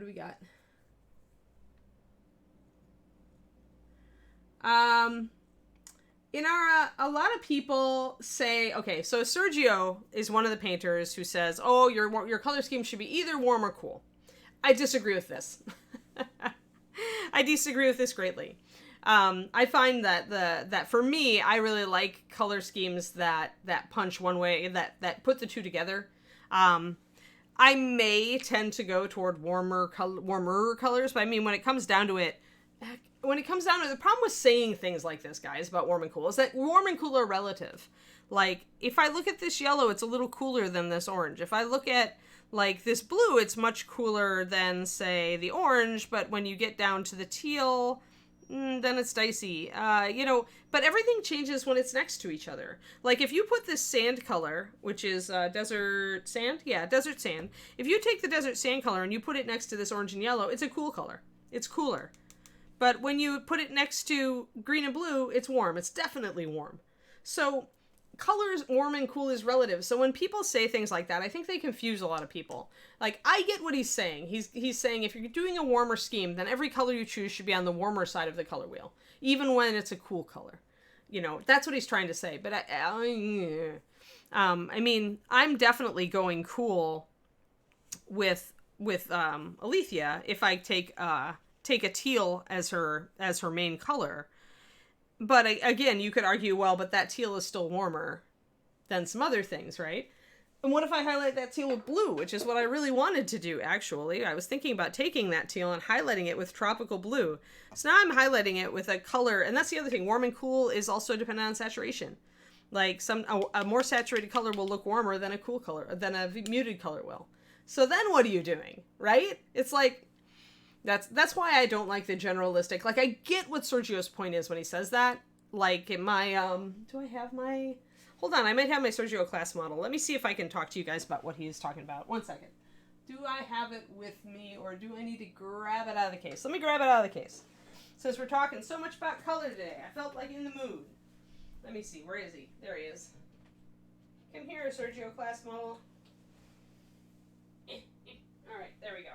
In our, a lot of people say, okay, so Sergio is one of the painters who says, oh, your color scheme should be either warm or cool. I disagree with this. I disagree with this greatly. I find that for me, I really like color schemes that punch one way, that put the two together. I may tend to go toward warmer colors, but I mean, when it comes down to it, the problem with saying things like this, guys, about warm and cool, is that warm and cool are relative. Like, if I look at this yellow, it's a little cooler than this orange. If I look at, like, this blue, it's much cooler than, say, the orange, but when you get down to the teal, then it's dicey. But everything changes when it's next to each other. Like, if you put this sand color, which is desert sand? Yeah, desert sand. If you take the desert sand color and you put it next to this orange and yellow, it's a cool color. It's cooler. But when you put it next to green and blue, it's warm. It's definitely warm. So colors, warm and cool, is relative. So when people say things like that, I think they confuse a lot of people. Like, I get what he's saying. He's saying if you're doing a warmer scheme, then every color you choose should be on the warmer side of the color wheel, even when it's a cool color. That's what he's trying to say. But I mean, I'm definitely going cool with Alethea if I take a teal as her main color. But again, you could argue, well, but that teal is still warmer than some other things, right? And what if I highlight that teal with blue, which is what I really wanted to do, actually. I was thinking about taking that teal and highlighting it with tropical blue. So now I'm highlighting it with a color, and that's the other thing. Warm and cool is also dependent on saturation. Like, a more saturated color will look warmer than a cool color, than a muted color will. So then what are you doing, right? It's like, that's why I don't like the generalistic. Like, I get what Sergio's point is when he says that. Like, in my, do I have my, hold on, I might have my Sergio class model. Let me see if I can talk to you guys about what he's talking about. One second. Do I have it with me, or do I need to grab it out of the case? Let me grab it out of the case. Since we're talking so much about color today, I felt like in the mood. Let me see. Where is he? There he is. Come here, Sergio class model. All right, there we go.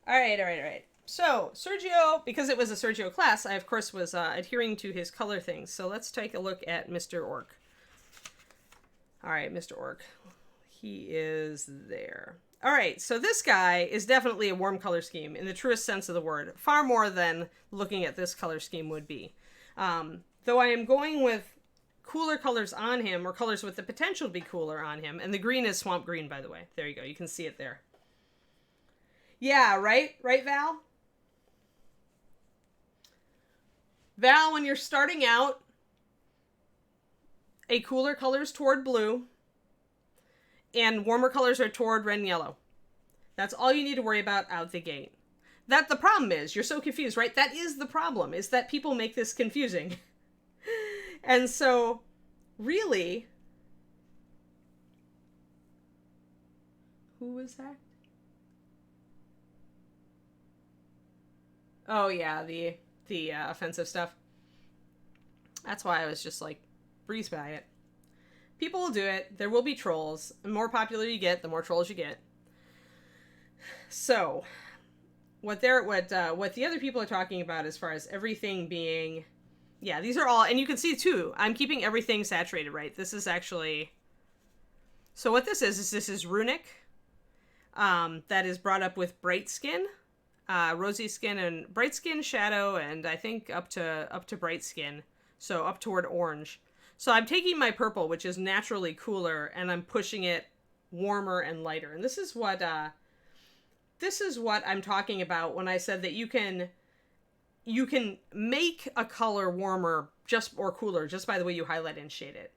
All right. So, Sergio, because it was a Sergio class, I, of course, was adhering to his color things. So, let's take a look at Mr. Orc. All right, Mr. Orc. He is there. All right, so this guy is definitely a warm color scheme in the truest sense of the word. Far more than looking at this color scheme would be. Though I am going with cooler colors on him, or colors with the potential to be cooler on him. And the green is swamp green, by the way. There you go. You can see it there. Yeah, right? Right, Val? Val, when you're starting out, a cooler color is toward blue, and warmer colors are toward red and yellow. That's all you need to worry about out the gate. That the problem is, you're so confused, right? That is the problem, is that people make this confusing. And so, really, who was that? Oh yeah, the offensive stuff. That's why I was just like, breeze by it. People will do it. There will be trolls. The more popular you get, the more trolls you get. So, what the other people are talking about as far as everything being, yeah, these are all, and you can see too, I'm keeping everything saturated, right? This is actually, so what this is this is runic, that is brought up with bright skin, rosy skin and bright skin, shadow, and I think up to bright skin, so up toward orange. So I'm taking my purple, which is naturally cooler, and I'm pushing it warmer and lighter. And this is what I'm talking about when I said that you can make a color warmer or cooler just by the way you highlight and shade it.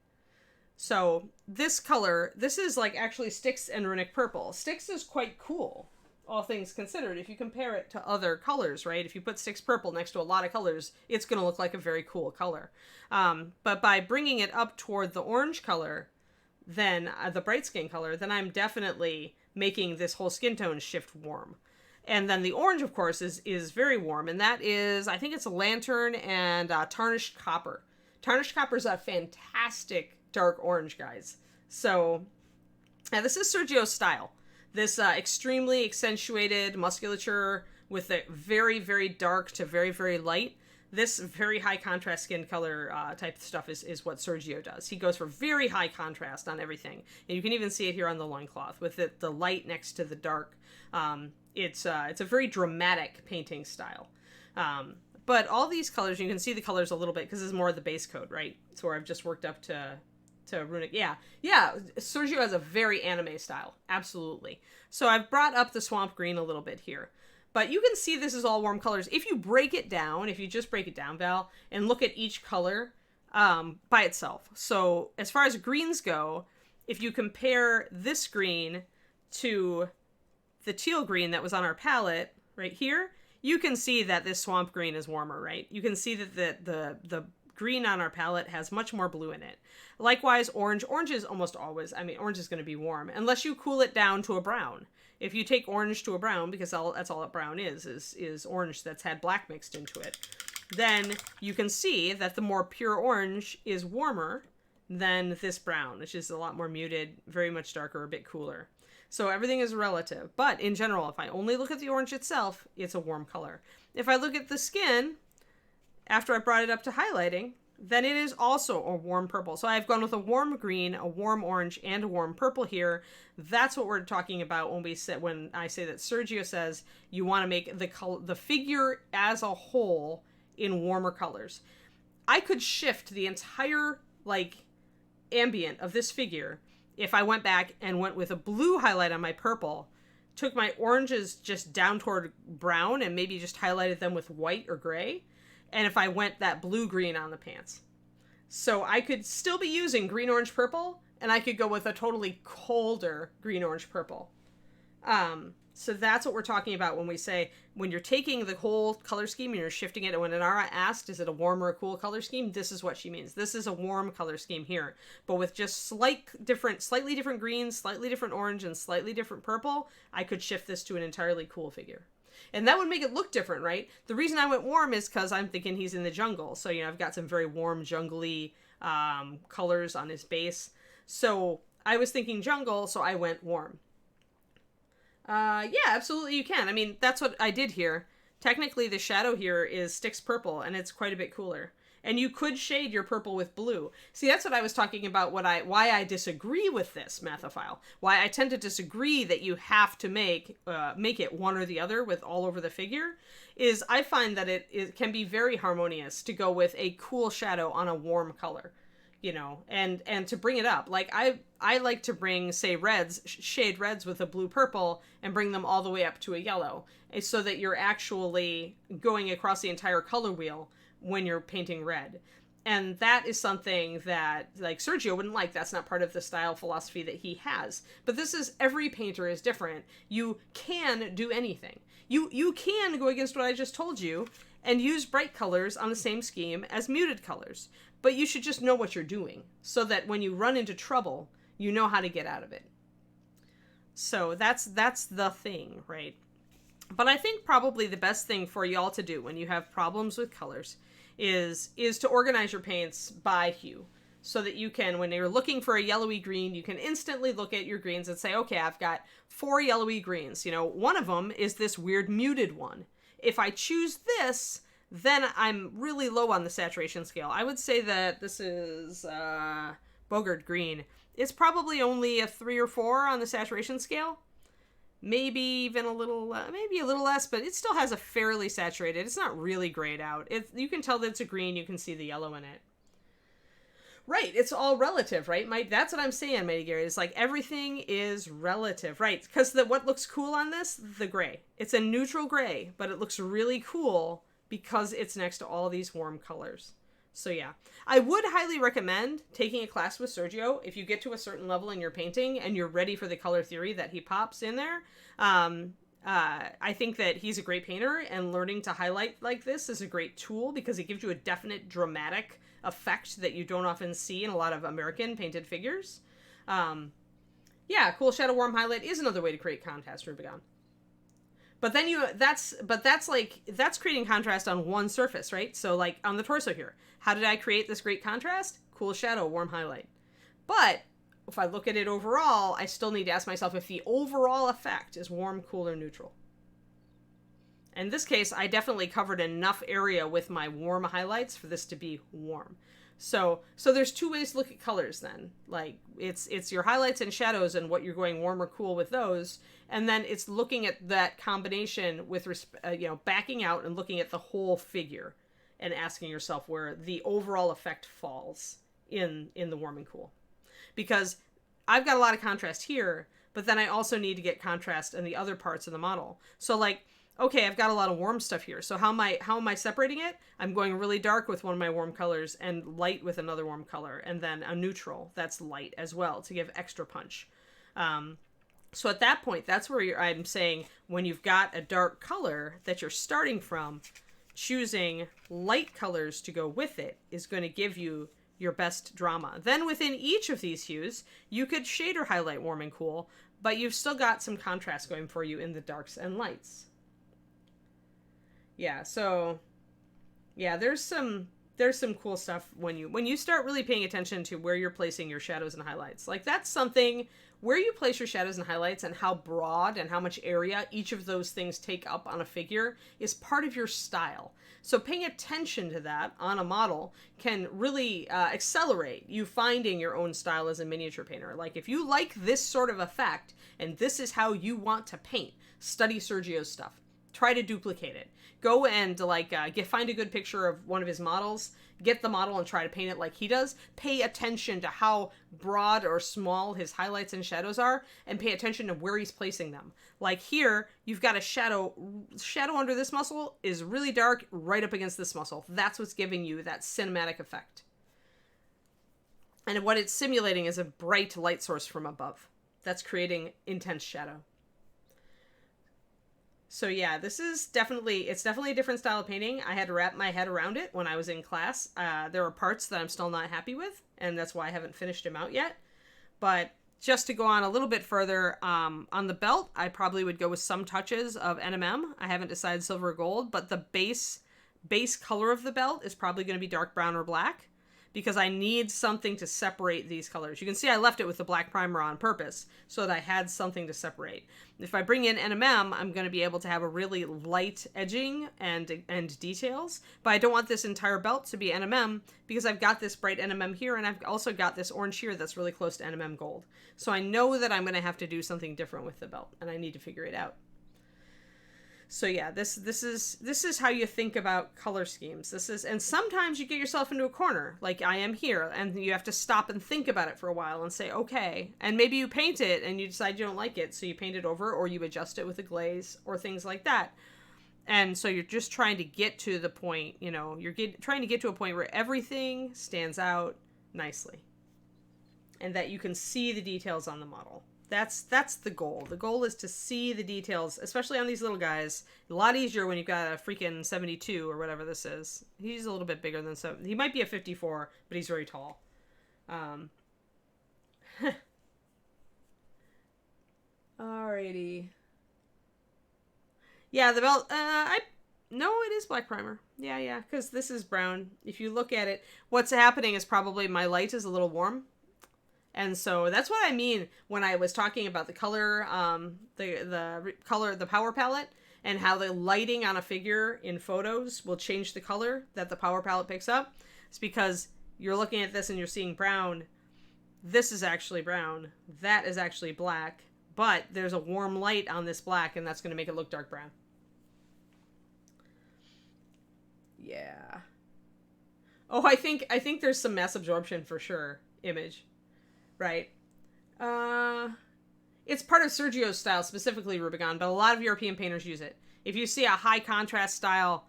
So this color, this is like actually Styx and Runic Purple. Styx is quite cool, all things considered, if you compare it to other colors, right? If you put Styx Purple next to a lot of colors, it's going to look like a very cool color. But by bringing it up toward the orange color, then the bright skin color, then I'm definitely making this whole skin tone shift warm. And then the orange, of course, is very warm, and that is, I think it's a lantern and tarnished copper. Tarnished copper is a fantastic dark orange, guys. So, this is Sergio's style. This extremely accentuated musculature with a very, very dark to very, very light. This very high contrast skin color type of stuff is what Sergio does. He goes for very high contrast on everything. And you can even see it here on the loincloth with the light next to the dark. It's a very dramatic painting style. But all these colors, you can see the colors a little bit because this is more of the base coat, right? It's where I've just worked up to runic. Yeah, Sergio has a very anime style. Absolutely. So I've brought up the swamp green a little bit here. But you can see this is all warm colors. If you break it down, if you just break it down, Val, and look at each color by itself. So as far as greens go, if you compare this green to the teal green that was on our palette right here, you can see that this swamp green is warmer, right? You can see that the green on our palette has much more blue in it. Likewise, orange. Orange is almost always, orange is going to be warm, unless you cool it down to a brown. If you take orange to a brown, because that's all that brown is orange that's had black mixed into it, then you can see that the more pure orange is warmer than this brown, which is a lot more muted, very much darker, a bit cooler. So everything is relative. But in general, if I only look at the orange itself, it's a warm color. If I look at the skin, after I brought it up to highlighting, then it is also a warm purple. So I've gone with a warm green, a warm orange, and a warm purple here. That's what we're talking about when I say that Sergio says you want to make the figure as a whole in warmer colors. I could shift the entire ambient of this figure if I went back and went with a blue highlight on my purple, took my oranges just down toward brown and maybe just highlighted them with white or gray, and if I went that blue-green on the pants. So I could still be using green, orange, purple, and I could go with a totally colder green, orange, purple. So that's what we're talking about when we say, when you're taking the whole color scheme and you're shifting it, and when Inara asked, is it a warm or a cool color scheme? This is what she means. This is a warm color scheme here, but with just slightly different greens, slightly different orange, and slightly different purple, I could shift this to an entirely cool figure. And that would make it look different, right? The reason I went warm is because I'm thinking he's in the jungle. So, I've got some very warm, jungly colors on his base. So I was thinking jungle, so I went warm. Yeah, absolutely you can. I mean, that's what I did here. Technically, the shadow here is Styx purple, and it's quite a bit cooler. And you could shade your purple with blue. See, that's what I was talking about, why I disagree with this, Mathophile. Why I tend to disagree that you have to make it one or the other with all over the figure, is I find that it can be very harmonious to go with a cool shadow on a warm color. And to bring it up. Like, I like to bring, say, shade reds with a blue purple and bring them all the way up to a yellow, so that you're actually going across the entire color wheel when you're painting red. And that is something that, like, Sergio wouldn't like. That's not part of the style philosophy that he has. But every painter is different. You can do anything. You can go against what I just told you and use bright colors on the same scheme as muted colors. But you should just know what you're doing, so that when you run into trouble, you know how to get out of it. So that's the thing, right? But I think probably the best thing for y'all to do when you have problems with colors is to organize your paints by hue, so that you can, when you're looking for a yellowy green, you can instantly look at your greens and say, okay, I've got 4 yellowy greens. One of them is this weird muted one. If I choose this, then I'm really low on the saturation scale. I would say that this is Bogart green. It's probably only a 3 or 4 on the saturation scale. Maybe even a little less, but it still has a fairly saturated. It's not really grayed out. You can tell that it's a green. You can see the yellow in it. Right, it's all relative, right? That's what I'm saying, Mighty Gary. It's like everything is relative, right? Because what looks cool on this? The gray. It's a neutral gray, but it looks really cool because it's next to all these warm colors. So yeah, I would highly recommend taking a class with Sergio if you get to a certain level in your painting and you're ready for the color theory that he pops in there. I think that he's a great painter, and learning to highlight like this is a great tool because it gives you a definite dramatic effect that you don't often see in a lot of American painted figures. Yeah, cool shadow warm highlight is another way to create contrast, Rubicon. But then that's creating contrast on one surface, right? So like on the torso here, how did I create this great contrast? Cool shadow, warm highlight. But if I look at it overall, I still need to ask myself if the overall effect is warm, cool, or neutral. In this case, I definitely covered enough area with my warm highlights for this to be warm. So there's 2 ways to look at colors then. Like, it's your highlights and shadows and what you're going warm or cool with those. And then it's looking at that combination with, backing out and looking at the whole figure and asking yourself where the overall effect falls in the warm and cool. Because I've got a lot of contrast here, but then I also need to get contrast in the other parts of the model. So like, okay, I've got a lot of warm stuff here. So how am I separating it? I'm going really dark with one of my warm colors and light with another warm color, and then a neutral that's light as well to give extra punch. So at that point, that's where I'm saying when you've got a dark color that you're starting from, choosing light colors to go with it is going to give you your best drama. Then within each of these hues, you could shade or highlight warm and cool, but you've still got some contrast going for you in the darks and lights. Yeah, so yeah, there's some cool stuff when you start really paying attention to where you're placing your shadows and highlights. Like, that's something, where you place your shadows and highlights and how broad and how much area each of those things take up on a figure is part of your style. So paying attention to that on a model can really accelerate you finding your own style as a miniature painter. Like, if you like this sort of effect and this is how you want to paint, study Sergio's stuff. Try to duplicate it. Go and find a good picture of one of his models, get the model and try to paint it like he does. Pay attention to how broad or small his highlights and shadows are, and pay attention to where he's placing them. Like here, you've got a shadow under this muscle is really dark right up against this muscle. That's what's giving you that cinematic effect. And what it's simulating is a bright light source from above. That's creating intense shadow. So yeah, it's definitely a different style of painting. I had to wrap my head around it when I was in class. There are parts that I'm still not happy with, and that's why I haven't finished them out yet. But just to go on a little bit further, on the belt, I probably would go with some touches of NMM. I haven't decided silver or gold, but the base color of the belt is probably going to be dark brown or black, because I need something to separate these colors. You can see I left it with the black primer on purpose so that I had something to separate. If I bring in NMM, I'm going to be able to have a really light edging and details, but I don't want this entire belt to be NMM because I've got this bright NMM here, and I've also got this orange here that's really close to NMM gold. So I know that I'm going to have to do something different with the belt, and I need to figure it out. So yeah, this is how you think about color schemes. And sometimes you get yourself into a corner, like I am here, and you have to stop and think about it for a while and say, okay, and maybe you paint it and you decide you don't like it, so you paint it over, or you adjust it with a glaze or things like that. And so you're just trying to get to the point, trying to get to a point where everything stands out nicely and that you can see the details on the model. That's the goal. The goal is to see the details, especially on these little guys. A lot easier when you've got a freaking 72 or whatever this is. He's a little bit bigger than 7. He might be a 54, but he's very tall. Alrighty. Yeah, the belt, no, it is black primer. Yeah, because this is brown. If you look at it, what's happening is probably my light is a little warm. And so that's what I mean when I was talking about the color, the power palette, and how the lighting on a figure in photos will change the color that the power palette picks up. It's because you're looking at this and you're seeing brown. This is actually brown. That is actually black. But there's a warm light on this black, and that's going to make it look dark brown. Yeah. Oh, I think there's some mass absorption for sure. Image. Right. It's part of Sergio's style, specifically Rubicon, but a lot of European painters use it. If you see a high contrast style,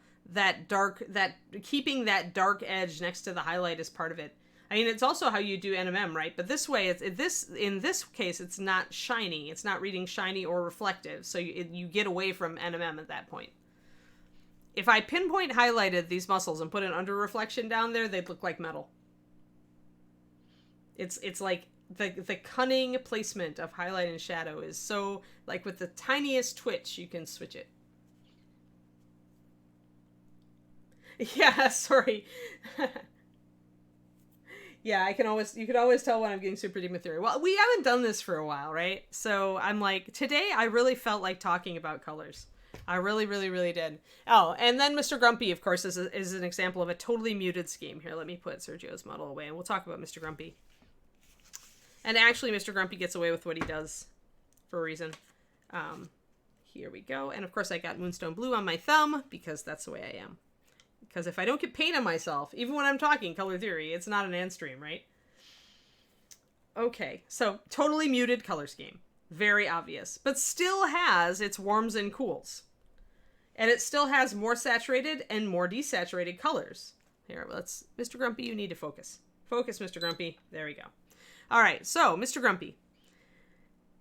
keeping that dark edge next to the highlight is part of it. I mean, it's also how you do NMM, right? But this way, in this case, it's not shiny. It's not reading shiny or reflective, so you get away from NMM at that point. If I pinpoint highlighted these muscles and put an under reflection down there, they'd look like metal. It's like the cunning placement of highlight and shadow is so, like, with the tiniest twitch, you can switch it. Yeah, sorry. Yeah, you can always tell when I'm getting super deep material. Well, we haven't done this for a while, right? So I'm like, today I really felt like talking about colors. I really, really, really did. Oh, and then Mr. Grumpy, of course, is an example of a totally muted scheme. Here, let me put Sergio's model away, and we'll talk about Mr. Grumpy. And actually, Mr. Grumpy gets away with what he does for a reason. Here we go. And of course, I got Moonstone Blue on my thumb because that's the way I am. Because if I don't get paint on myself, even when I'm talking color theory, it's not an end stream, right? Okay, so totally muted color scheme. Very obvious. But still has its warms and cools. And it still has more saturated and more desaturated colors. Here, Mr. Grumpy, you need to focus. Focus, Mr. Grumpy. There we go. All right, so Mr. Grumpy.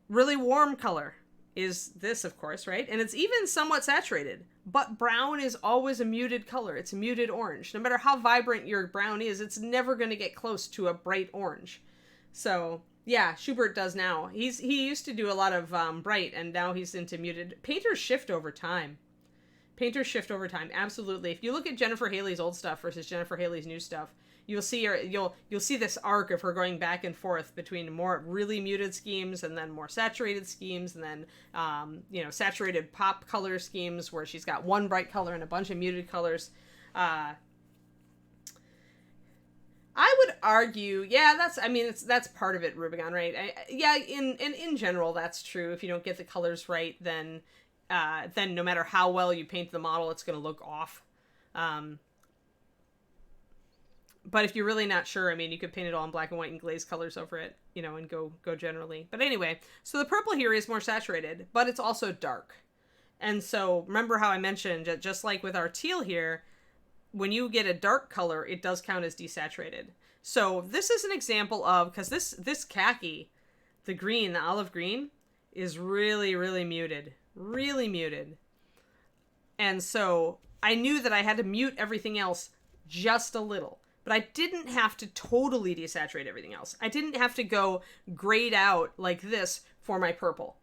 Really warm color is this, of course, right? And it's even somewhat saturated. But brown is always a muted color. It's a muted orange. No matter how vibrant your brown is, it's never going to get close to a bright orange. So, yeah, Schubert does now. He used to do a lot of bright, and now he's into muted. Painters shift over time. Absolutely. If you look at Jennifer Haley's old stuff versus Jennifer Haley's new stuff, you'll see this arc of her going back and forth between more really muted schemes and then more saturated schemes, and then saturated pop color schemes where she's got one bright color and a bunch of muted colors. I would argue, that's part of it, Rubicon, right? In general, that's true. If you don't get the colors right, then no matter how well you paint the model, it's going to look off. But if you're really not sure, you could paint it all in black and white and glaze colors over it, and go generally. But anyway, so the purple here is more saturated, but it's also dark. And so remember how I mentioned that just like with our teal here, when you get a dark color, it does count as desaturated. So this is an example of, because this khaki, the green, the olive green, is really, really muted. Really muted. And so I knew that I had to mute everything else just a little. but I didn't have to totally desaturate everything else. I didn't have to go grayed out like this for my purple.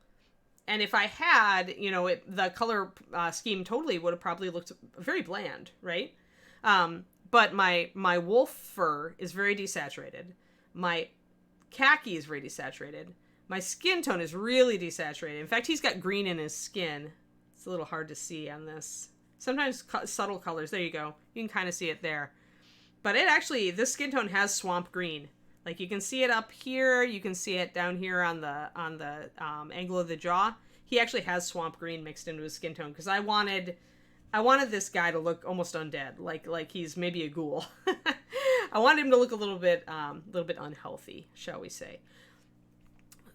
And if I had, you know, the color scheme totally would have probably looked very bland, right? But my wolf fur is very desaturated. My khaki is very desaturated. My skin tone is really desaturated. In fact, he's got green in his skin. It's a little hard to see on this. Sometimes subtle colors. There you go. You can kind of see it there. But it actually, this skin tone has swamp green. Like you can see it up here. You can see it down here on the angle of the jaw. He actually has swamp green mixed into his skin tone because I wanted this guy to look almost undead, like he's maybe a ghoul. I wanted him to look a little bit unhealthy, shall we say.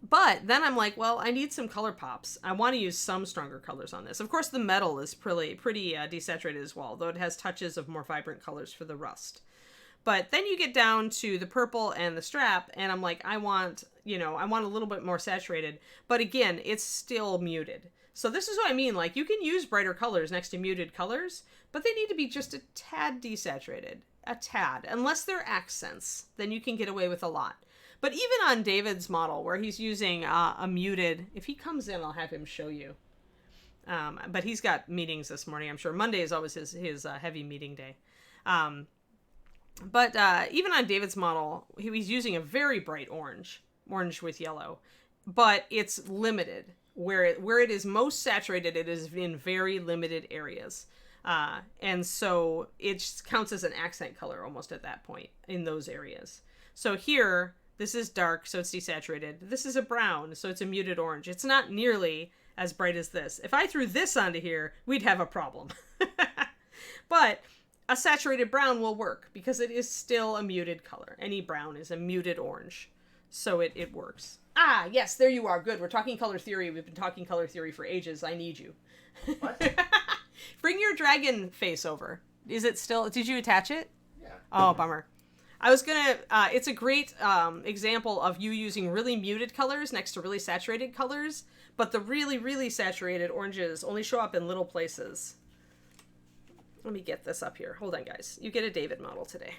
But then I'm like, well, I need some color pops. I want to use some stronger colors on this. Of course, the metal is pretty desaturated as well, though it has touches of more vibrant colors for the rust. But then you get down to the purple and the strap, and I'm like, I want a little bit more saturated. But again, it's still muted. So this is what I mean. Like, you can use brighter colors next to muted colors, but they need to be just a tad desaturated. A tad. Unless they're accents, then you can get away with a lot. But even on David's model, where he's using a muted... If he comes in, I'll have him show you. But he's got meetings this morning, I'm sure. Monday is always his heavy meeting day. But even on David's model, he's using a very bright orange with yellow. But it's limited. Where it is most saturated, it is in very limited areas. And so it counts as an accent color almost at that point in those areas. So here... This is dark, so it's desaturated. This is a brown, so it's a muted orange. It's not nearly as bright as this. If I threw this onto here, we'd have a problem. But a saturated brown will work because it is still a muted color. Any brown is a muted orange, so it works. Ah, yes, there you are. Good. We're talking color theory. We've been talking color theory for ages. I need you. What? Bring your dragon face over. Is it still... Did you attach it? Yeah. Oh, bummer. I was gonna, it's a great example of you using really muted colors next to really saturated colors, but the really, really saturated oranges only show up in little places. Let me get this up here. Hold on, guys. You get a David model today.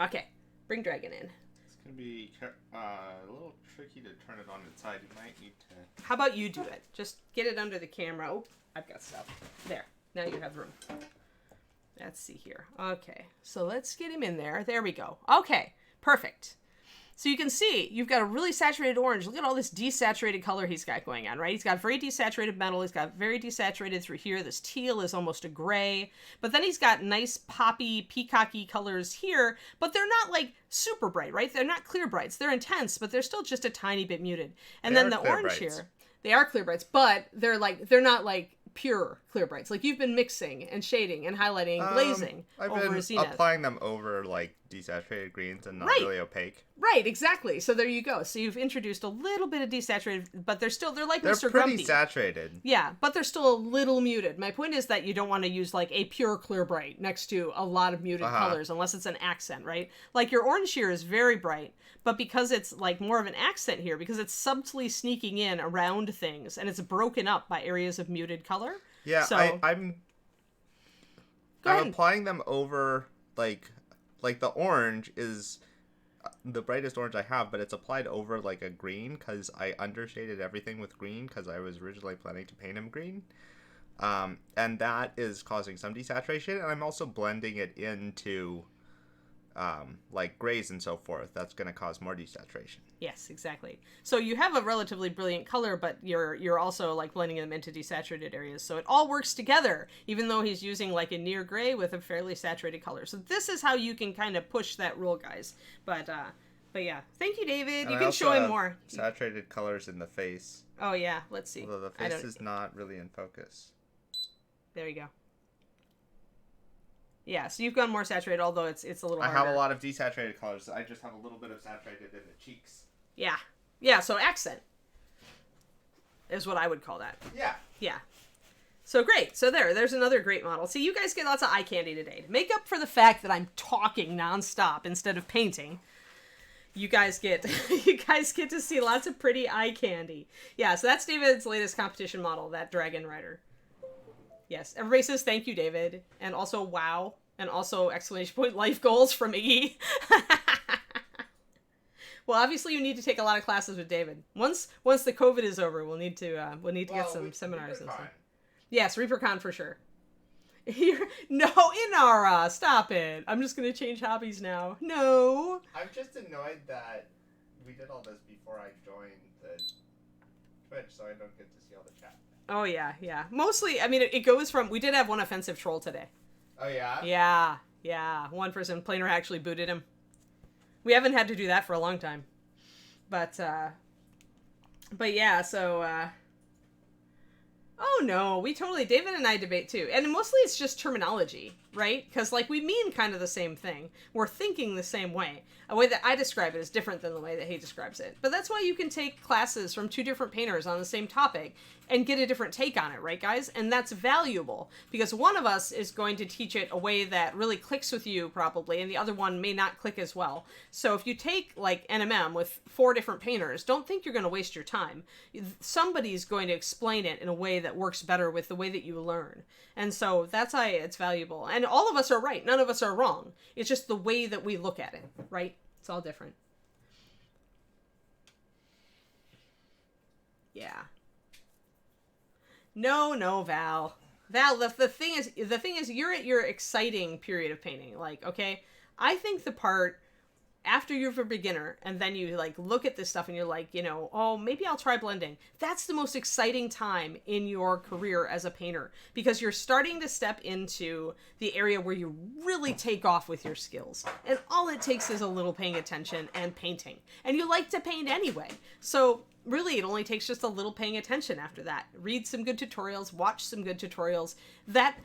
Okay, bring Dragon in. It's gonna be a little tricky to turn it on its side. You might need to... How about you do it? Just get it under the camera. Oh, I've got stuff. There. Now you have room. Let's see here. Okay, so let's get him in there. There we go. Okay, perfect. So you can see, you've got a really saturated orange. Look at all this desaturated color he's got going on, right? He's got very desaturated metal. He's got very desaturated through here. This teal is almost a gray. But then he's got nice poppy, peacocky colors here. But they're not like super bright, right? They're not clear brights. They're intense, but they're still just a tiny bit muted. And then the orange here, they are clear brights, but they're not like pure clear brights. Like you've been mixing and shading and highlighting and glazing over Zenith. Applying them over like desaturated greens and not really opaque. Right, exactly. So there you go. So you've introduced a little bit of desaturated, but they're like Mr. Grumpy. They're pretty saturated. Yeah, but they're still a little muted. My point is that you don't want to use like a pure clear bright next to a lot of muted colors unless it's an accent, right? Like your orange here is very bright, but because it's like more of an accent here, because it's subtly sneaking in around things and it's broken up by areas of muted color. Yeah, so, I'm applying them over like the orange is the brightest orange I have, but it's applied over like a green because I undershaded everything with green because I was originally planning to paint him green. And that is causing some desaturation, and I'm also blending it into like grays and so forth. That's going to cause more desaturation. Yes, exactly. So you have a relatively brilliant color, but you're also like blending them into desaturated areas. So it all works together, even though he's using like a near gray with a fairly saturated color. So this is how you can kind of push that rule, guys. But yeah, thank you, David. You can show him more. Saturated colors in the face. Oh yeah, let's see. Although the face is not really in focus. There you go. Yeah, so you've gone more saturated, although it's a little harder. I have a lot of desaturated colors. I just have a little bit of saturated in the cheeks. Yeah. Yeah, so accent is what I would call that. Yeah. Yeah. So great. So there's another great model. See, you guys get lots of eye candy today. To make up for the fact that I'm talking nonstop instead of painting, you guys get to see lots of pretty eye candy. Yeah, so that's David's latest competition model, that Dragon Rider. Yes, everybody says thank you, David. And also, wow. And also exclamation point life goals from Iggy. Well, obviously you need to take a lot of classes with David. Once the COVID is over, we'll need to get some seminars and stuff. Yes, ReaperCon for sure. No, Inara, stop it. I'm just going to change hobbies now. No. I'm just annoyed that we did all this before I joined the Twitch, so I don't get to see all the chat. Oh, yeah. Mostly, I mean, it goes from... We did have one offensive troll today. Oh, yeah? Yeah. One person, Planer, actually booted him. We haven't had to do that for a long time. But yeah, so... Oh, no, David and I debate, too. And mostly it's just terminology, right? Because, like, we mean kind of the same thing. We're thinking the same way. A way that I describe it is different than the way that he describes it. But that's why you can take classes from two different painters on the same topic and get a different take on it, right, guys? And that's valuable, because one of us is going to teach it a way that really clicks with you, probably, and the other one may not click as well. So if you take, like, NMM with 4 different painters, don't think you're going to waste your time. Somebody's going to explain it in a way that works better with the way that you learn. And so that's why it's valuable. And all of us are right. None of us are wrong. It's just the way that we look at it, right? It's all different. Yeah. No, Val. Val, the thing is you're at your exciting period of painting. Like, okay, I think the part after you're a beginner and then you like look at this stuff and you're like, you know, oh, maybe I'll try blending. That's the most exciting time in your career as a painter, because you're starting to step into the area where you really take off with your skills. And all it takes is a little paying attention and painting. And you like to paint anyway. So really, it only takes just a little paying attention after that. Read some good tutorials, watch some good tutorials. That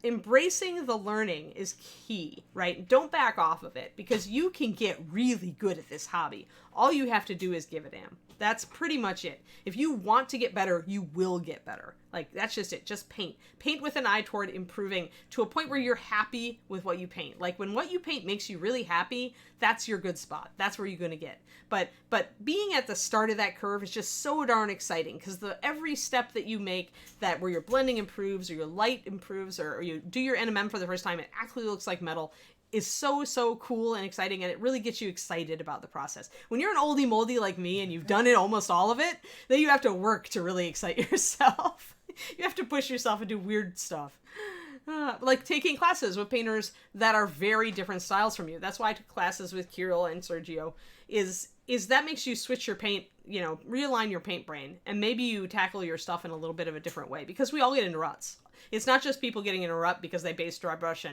embracing the learning is key, right? Don't back off of it, because you can get really good at this hobby. All you have to do is give a damn. That's pretty much it. If you want to get better, you will get better. Like, that's just it. Just paint. Paint with an eye toward improving to a point where you're happy with what you paint. Like, when what you paint makes you really happy, that's your good spot. That's where you're going to get. But being at the start of that curve is just so darn exciting, because every step that you make, that where your blending improves or your light improves, or you do your NMM for the first time, it actually looks like metal, is so cool and exciting, and it really gets you excited about the process. When you're an oldie moldy like me and you've done it, almost all of it, then you have to work to really excite yourself. You have to push yourself and do weird stuff. Like taking classes with painters that are very different styles from you. That's why I took classes with Kirill and Sergio, is that makes you switch your paint, you know, realign your paint brain, and maybe you tackle your stuff in a little bit of a different way, because we all get into ruts. It's not just people getting in a rut because they base dry brush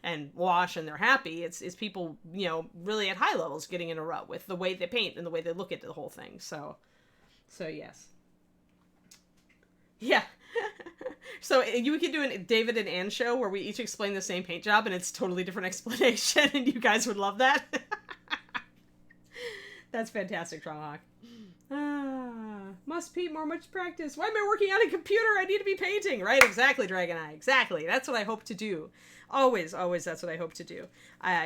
and wash and they're happy. It's people, you know, really at high levels getting in a rut with the way they paint and the way they look at the whole thing. So yes. Yeah. So you could do a David and Ann show where we each explain the same paint job and it's totally different explanation, and you guys would love that. That's fantastic, Tronhawk. Must paint more, much practice. Why am I working on a computer? I need to be painting. Right? Exactly, Dragon Eye. Exactly. That's what I hope to do. Always that's what I hope to do.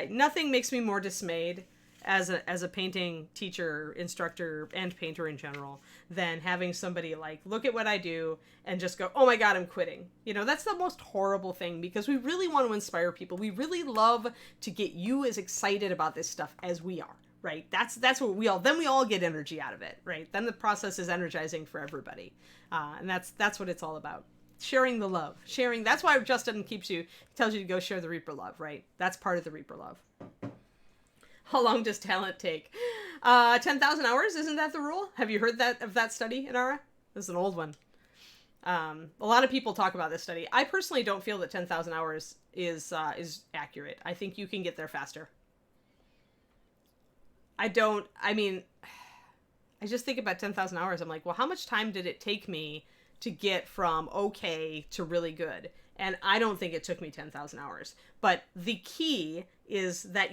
Nothing makes me more dismayed as a painting teacher, instructor, and painter in general than having somebody like look at what I do and just go, oh my god, I'm quitting. You know, that's the most horrible thing, because we really want to inspire people. We really love to get you as excited about this stuff as we are. Right? That's what we all get energy out of it, right? Then the process is energizing for everybody. And that's what it's all about. Sharing the love. Sharing. That's why Justin tells you to go share the Reaper love, right? That's part of the Reaper love. How long does talent take? 10,000 hours, isn't that the rule? Have you heard of that study, Inara? This is an old one. A lot of people talk about this study. I personally don't feel that 10,000 hours is accurate. I think you can get there faster. I just think about 10,000 hours. I'm like, well, how much time did it take me to get from okay to really good? And I don't think it took me 10,000 hours. But the key is that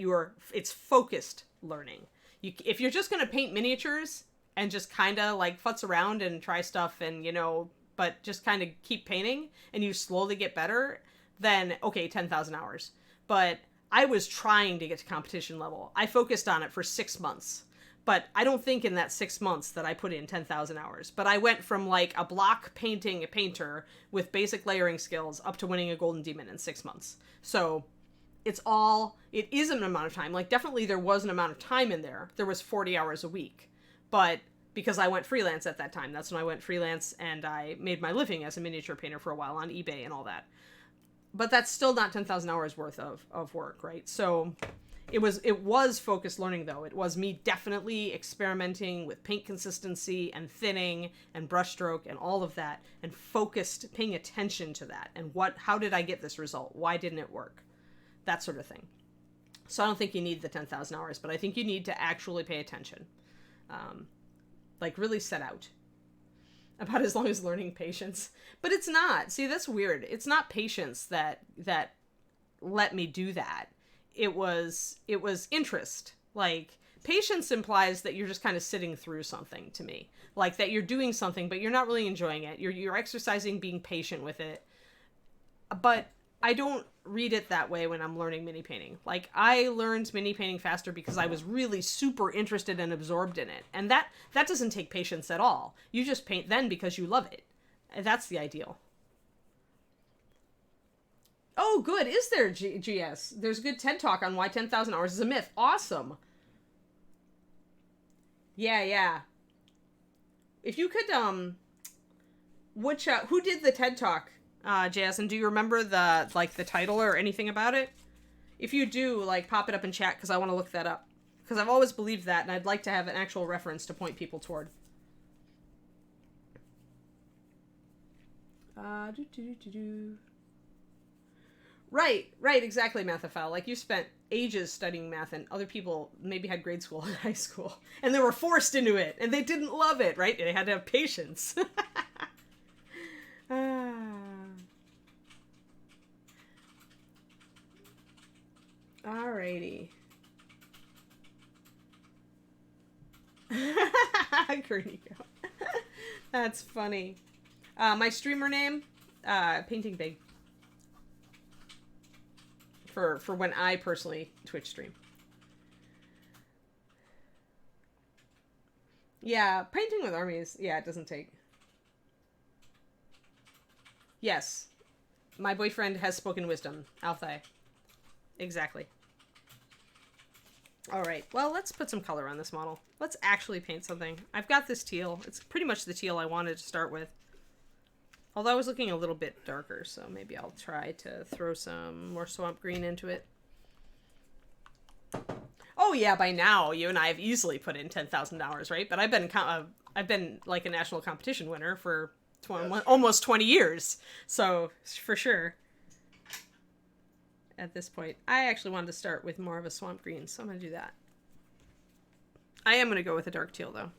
it's focused learning. If you're just going to paint miniatures and just kind of like futz around and try stuff and, you know, but just kind of keep painting and you slowly get better, then okay, 10,000 hours. But I was trying to get to competition level. I focused on it for 6 months, but I don't think in that 6 months that I put in 10,000 hours. But I went from like a block painter with basic layering skills up to winning a golden demon in 6 months. So it is an amount of time. Like, definitely there was an amount of time in there. There was 40 hours a week. But because I went freelance at that time, that's when I went freelance, and I made my living as a miniature painter for a while on eBay and all that. But that's still not 10,000 hours worth of work, right? So it was focused learning, though. It was me definitely experimenting with paint consistency and thinning and brushstroke and all of that, and focused, paying attention to that. And how did I get this result? Why didn't it work? That sort of thing. So I don't think you need the 10,000 hours, but I think you need to actually pay attention. Like, really set out. About as long as learning patience. But it's not. See, that's weird. It's not patience that let me do that. It was interest. Like, patience implies that you're just kind of sitting through something to me. Like, that you're doing something, but you're not really enjoying it. You're exercising being patient with it. But I don't read it that way when I'm learning mini painting. Like, I learned mini painting faster because I was really super interested and absorbed in it. And that doesn't take patience at all. You just paint then because you love it. And that's the ideal. Oh, good. Is there, GS? There's a good TED Talk on why 10,000 hours is a myth. Awesome. Yeah. If you could, who did the TED Talk? JS, and do you remember the title or anything about it? If you do, like, pop it up in chat, because I want to look that up. Because I've always believed that, and I'd like to have an actual reference to point people toward. Right, exactly, Mathophile. Like, you spent ages studying math, and other people maybe had grade school and high school, and they were forced into it, and they didn't love it, right? They had to have patience. Alrighty. Granny Girl. That's funny. My streamer name, Painting Big. For when I personally Twitch stream. Yeah, painting with armies. Yeah, it doesn't take. Yes. My boyfriend has spoken wisdom. Althai. Exactly. Alright, well, let's put some color on this model. Let's actually paint something. I've got this teal. It's pretty much the teal I wanted to start with. Although I was looking a little bit darker, so maybe I'll try to throw some more swamp green into it. Oh yeah, by now you and I have easily put in 10,000 hours, right? But I've been like a national competition winner for almost 20 years, so for sure. At this point, I actually wanted to start with more of a swamp green, so I'm gonna do that. I am gonna go with a dark teal though.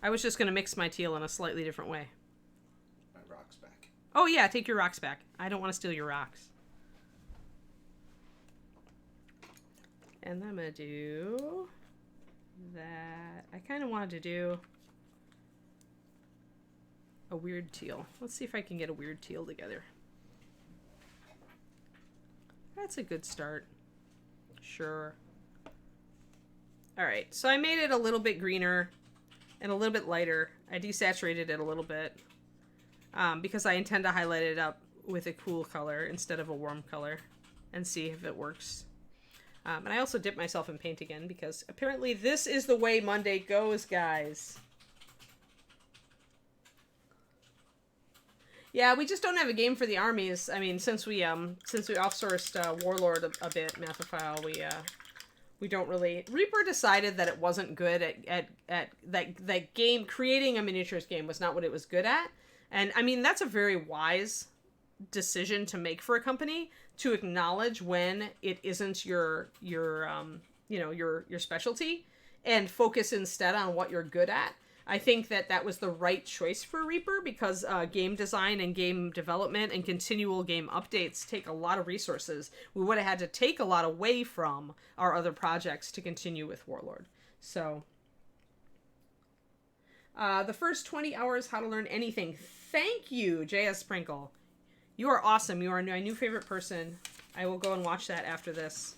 I was just gonna mix my teal in a slightly different way. Rocks back. Oh yeah, take your rocks back. I don't want to steal your rocks. And I'm gonna do that. I kind of wanted to do a weird teal. Let's see if I can get a weird teal together. That's a good start. Sure. Alright, so I made it a little bit greener and a little bit lighter. I desaturated it a little bit. Because I intend to highlight it up with a cool color instead of a warm color and see if it works. And I also dipped myself in paint again because apparently this is the way Monday goes, guys. Yeah, we just don't have a game for the armies. I mean, since we outsourced Warlord a bit, Mathophile, we don't really. Reaper decided that it wasn't good at that game. Creating a miniatures game was not what it was good at. And I mean, that's a very wise decision to make for a company, to acknowledge when it isn't your specialty and focus instead on what you're good at. I think that was the right choice for Reaper because game design and game development and continual game updates take a lot of resources. We would have had to take a lot away from our other projects to continue with Warlord. So the first 20 hours, how to learn anything. Thank you, JS Sprinkle. You are awesome. You are my new favorite person. I will go and watch that after this.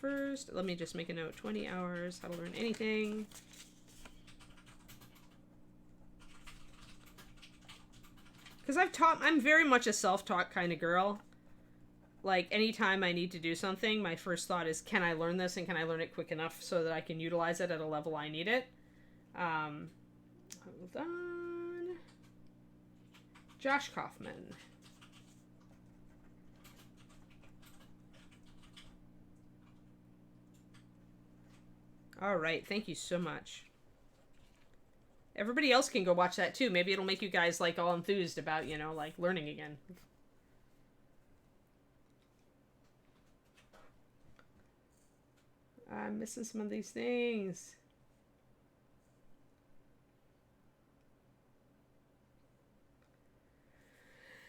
First, let me just make a note. 20 hours, how to learn anything. Because I'm very much a self-taught kind of girl. Like, anytime I need to do something, my first thought is, can I learn this, and can I learn it quick enough so that I can utilize it at a level I need it? Hold on. Josh Kaufman. All right, thank you so much. Everybody else can go watch that too. Maybe it'll make you guys like all enthused about, you know, like learning again. I'm missing some of these things.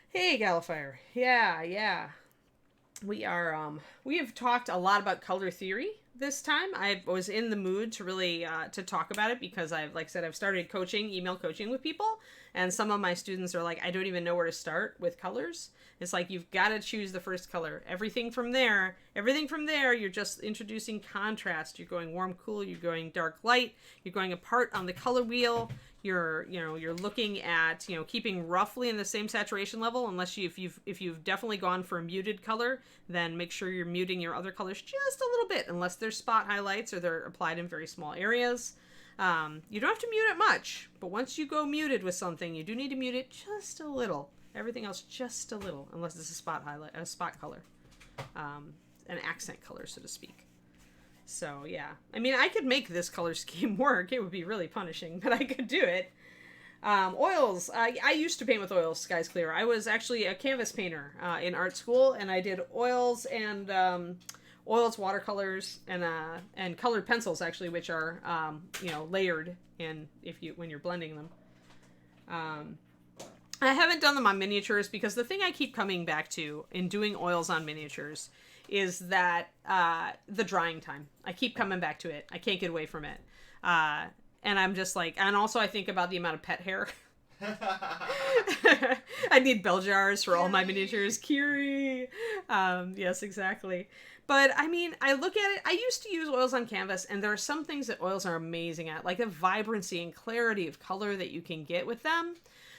Hey, Galifire. Yeah. We have talked a lot about color theory this time. I was in the mood to really, to talk about it because like I said, I've started email coaching with people, and some of my students are like, I don't even know where to start with colors. It's like, you've got to choose the first color. Everything from there, you're just introducing contrast. You're going warm, cool, you're going dark, light, you're going apart on the color wheel. You're looking at, keeping roughly in the same saturation level, unless if you've definitely gone for a muted color, then make sure you're muting your other colors just a little bit, unless they're spot highlights or they're applied in very small areas. You don't have to mute it much, but once you go muted with something, you do need to mute it just a little. Everything else just a little, unless it's a spot highlight, a spot color, an accent color, so to speak. So, yeah. I mean, I could make this color scheme work. It would be really punishing, but I could do it. Oils. I used to paint with oils, Sky's Clear. I was actually a canvas painter in art school, and I did oils and oils, watercolors, and colored pencils, actually, which are, layered in when you're blending them. I haven't done them on miniatures because the thing I keep coming back to in doing oils on miniatures is that the drying time. I keep coming back to it. I can't get away from it. And I'm just like, and also I think about the amount of pet hair. I need bell jars for all my miniatures. Kiri. Yes, exactly. But I mean, I look at it, I used to use oils on canvas, and there are some things that oils are amazing at, like the vibrancy and clarity of color that you can get with them.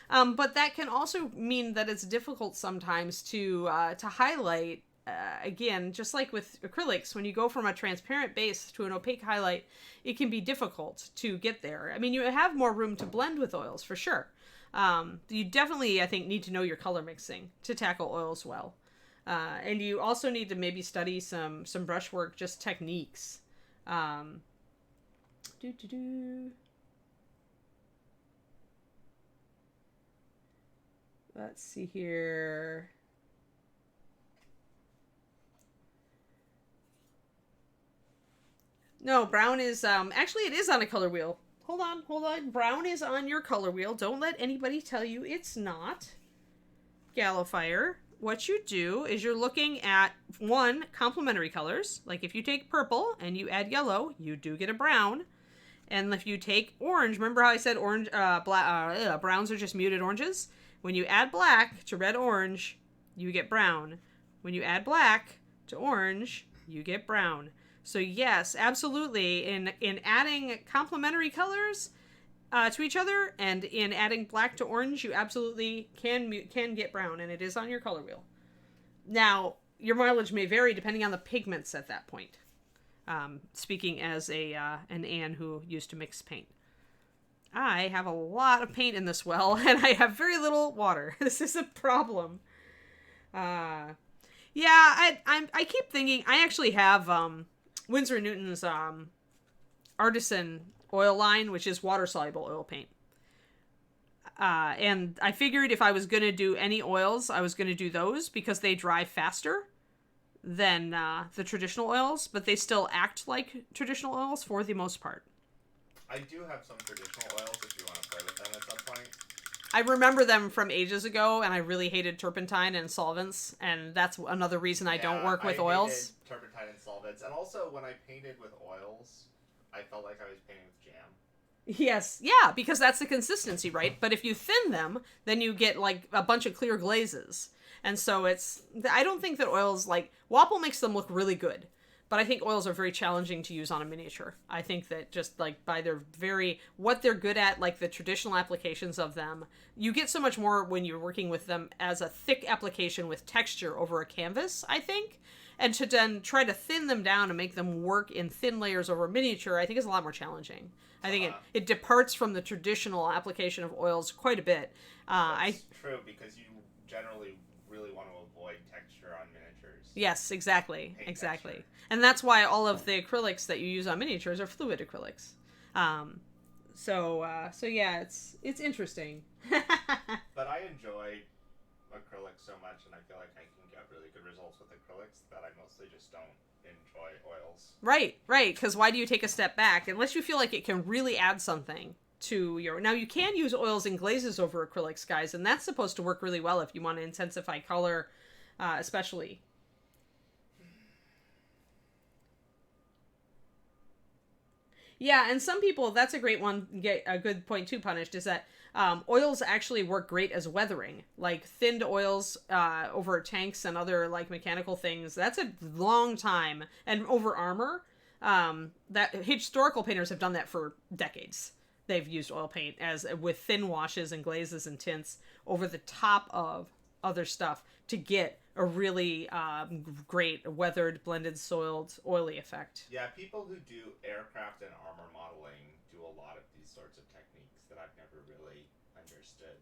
But that can also mean that it's difficult sometimes to highlight. Again, just like with acrylics, when you go from a transparent base to an opaque highlight, it can be difficult to get there. I mean, you have more room to blend with oils, for sure. You definitely, I think, need to know your color mixing to tackle oils well. And you also need to maybe study some brushwork, just techniques. Let's see here. No, brown is, actually it is on a color wheel. Hold on. Brown is on your color wheel. Don't let anybody tell you it's not. Galifire. What you do is you're looking at, one, complementary colors. Like if you take purple and you add yellow, you do get a brown. And if you take orange, remember how I said orange, browns are just muted oranges? When you add black to red-orange, you get brown. When you add black to orange, you get brown. So yes, absolutely, in adding complementary colors to each other, and in adding black to orange, you absolutely can get brown, and it is on your color wheel. Now, your mileage may vary depending on the pigments at that point. Speaking as an Anne who used to mix paint. I have a lot of paint in this well, and I have very little water. This is a problem. I keep thinking, I actually have Winsor & Newton's Artisan oil line, which is water-soluble oil paint. And I figured if I was going to do any oils, I was going to do those because they dry faster than the traditional oils, but they still act like traditional oils for the most part. I do have some traditional oils if you want to play with them at some point. I remember them from ages ago, and I really hated turpentine and solvents, and that's another reason I don't work with oils. I hated turpentine and solvents, and also when I painted with oils, I felt like I was painting with jam. Yes, yeah, because that's the consistency, right? But if you thin them, then you get like a bunch of clear glazes. And so I don't think that oils, like, Wapple makes them look really good. but I think oils are very challenging to use on a miniature. I think that just like by their what they're good at, like the traditional applications of them, you get so much more when you're working with them as a thick application with texture over a canvas, I think. And to then try to thin them down and make them work in thin layers over miniature, I think is a lot more challenging. I think it departs from the traditional application of oils quite a bit. That's true, because you generally really want to avoid texture on miniatures. Yes, exactly. Paint Exactly. texture. And that's why all of the acrylics that you use on miniatures are fluid acrylics. So yeah, it's interesting. But I enjoy acrylics so much, and I feel like I can get really good results with acrylics that I mostly just don't enjoy oils. Right, because why do you take a step back? Unless you feel like it can really add something to your... Now, you can use oils and glazes over acrylics, guys, and that's supposed to work really well if you want to intensify color, especially. Yeah, and some people, that's a great one, get a good point too, Punished, is that oils actually work great as weathering. Like thinned oils over tanks and other like mechanical things, that's a long time. And over armor, that historical painters have done that for decades. They've used oil paint as with thin washes and glazes and tints over the top of other stuff to get a really great weathered, blended, soiled, oily effect. Yeah, people who do aircraft and armor modeling do a lot of these sorts of techniques that I've never really understood.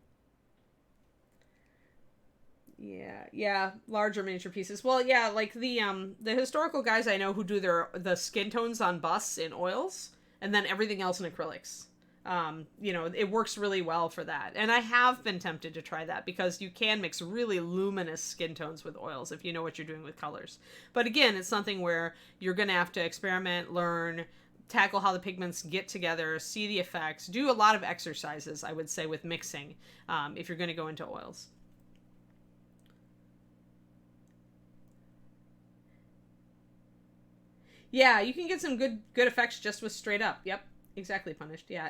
Yeah, larger miniature pieces. Well, yeah, like the historical guys I know who do the skin tones on busts in oils and then everything else in acrylics. It works really well for that. And I have been tempted to try that because you can mix really luminous skin tones with oils if you know what you're doing with colors. But again, it's something where you're going to have to experiment, learn, tackle how the pigments get together, see the effects, do a lot of exercises, I would say, with mixing if you're going to go into oils. Yeah, you can get some good effects just with straight up. Yep. Exactly, Punished. Yeah,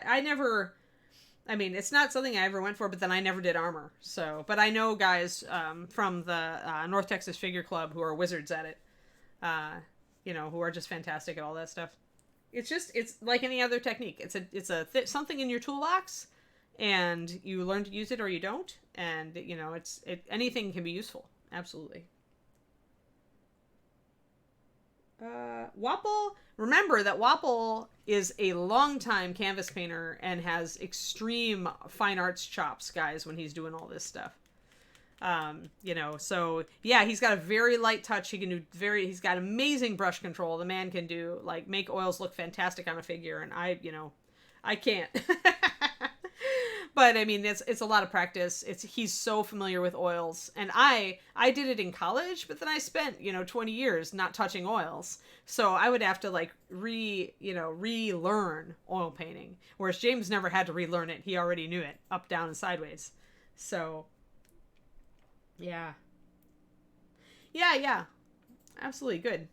it's not something I ever went for, but then I never did armor. So, but I know guys from the North Texas Figure Club who are wizards at it, who are just fantastic at all that stuff. It's like any other technique. It's something in your toolbox, and you learn to use it or you don't, and anything can be useful. Absolutely. Wapple, remember that Wapple is a longtime canvas painter and has extreme fine arts chops, guys, when he's doing all this stuff. So yeah, he's got a very light touch. He's got amazing brush control. The man can make oils look fantastic on a figure, and I can't. But I mean, it's a lot of practice. He's so familiar with oils, and I did it in college, but then I spent 20 years not touching oils, so I would have to relearn oil painting. Whereas James never had to relearn it; he already knew it up, down, and sideways. So, yeah, absolutely good.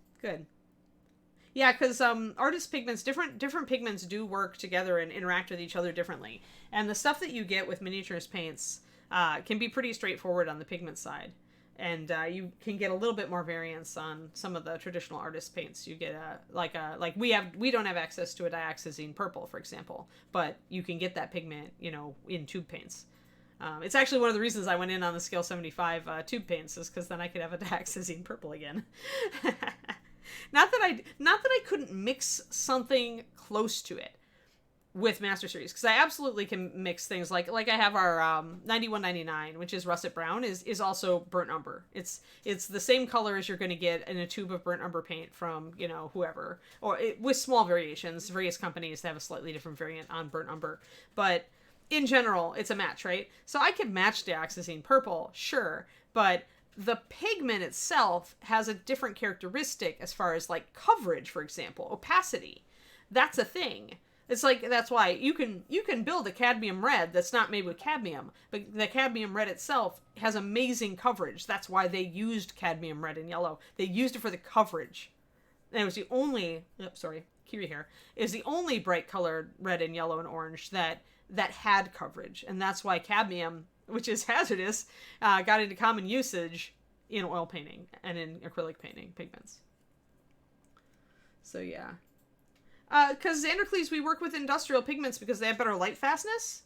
Yeah, because artist pigments, different pigments do work together and interact with each other differently. And the stuff that you get with miniatures paints can be pretty straightforward on the pigment side. And you can get a little bit more variance on some of the traditional artist paints. You get we don't have access to a dioxazine purple, for example, but you can get that pigment, in tube paints. It's actually one of the reasons I went in on the Scale 75 tube paints, is because then I could have a dioxazine purple again. Not that I couldn't mix something close to it with Master Series, because I absolutely can mix things like I have our 9199, which is russet brown, is also burnt umber. It's the same color as you're going to get in a tube of burnt umber paint from whoever, with small variations. Various companies have a slightly different variant on burnt umber, but in general, it's a match, right? So I could match dioxazine purple, sure, but the pigment itself has a different characteristic as far as coverage, for example, opacity. That's a thing. It's that's why you can build a cadmium red that's not made with cadmium, but the cadmium red itself has amazing coverage. That's why they used cadmium red and yellow. They used it for the coverage. And it was the only, Kiri here, is the only bright colored red and yellow and orange that had coverage. And that's why cadmium, which is hazardous, got into common usage in oil painting and in acrylic painting pigments. So yeah. Because Xandercles, we work with industrial pigments because they have better light fastness.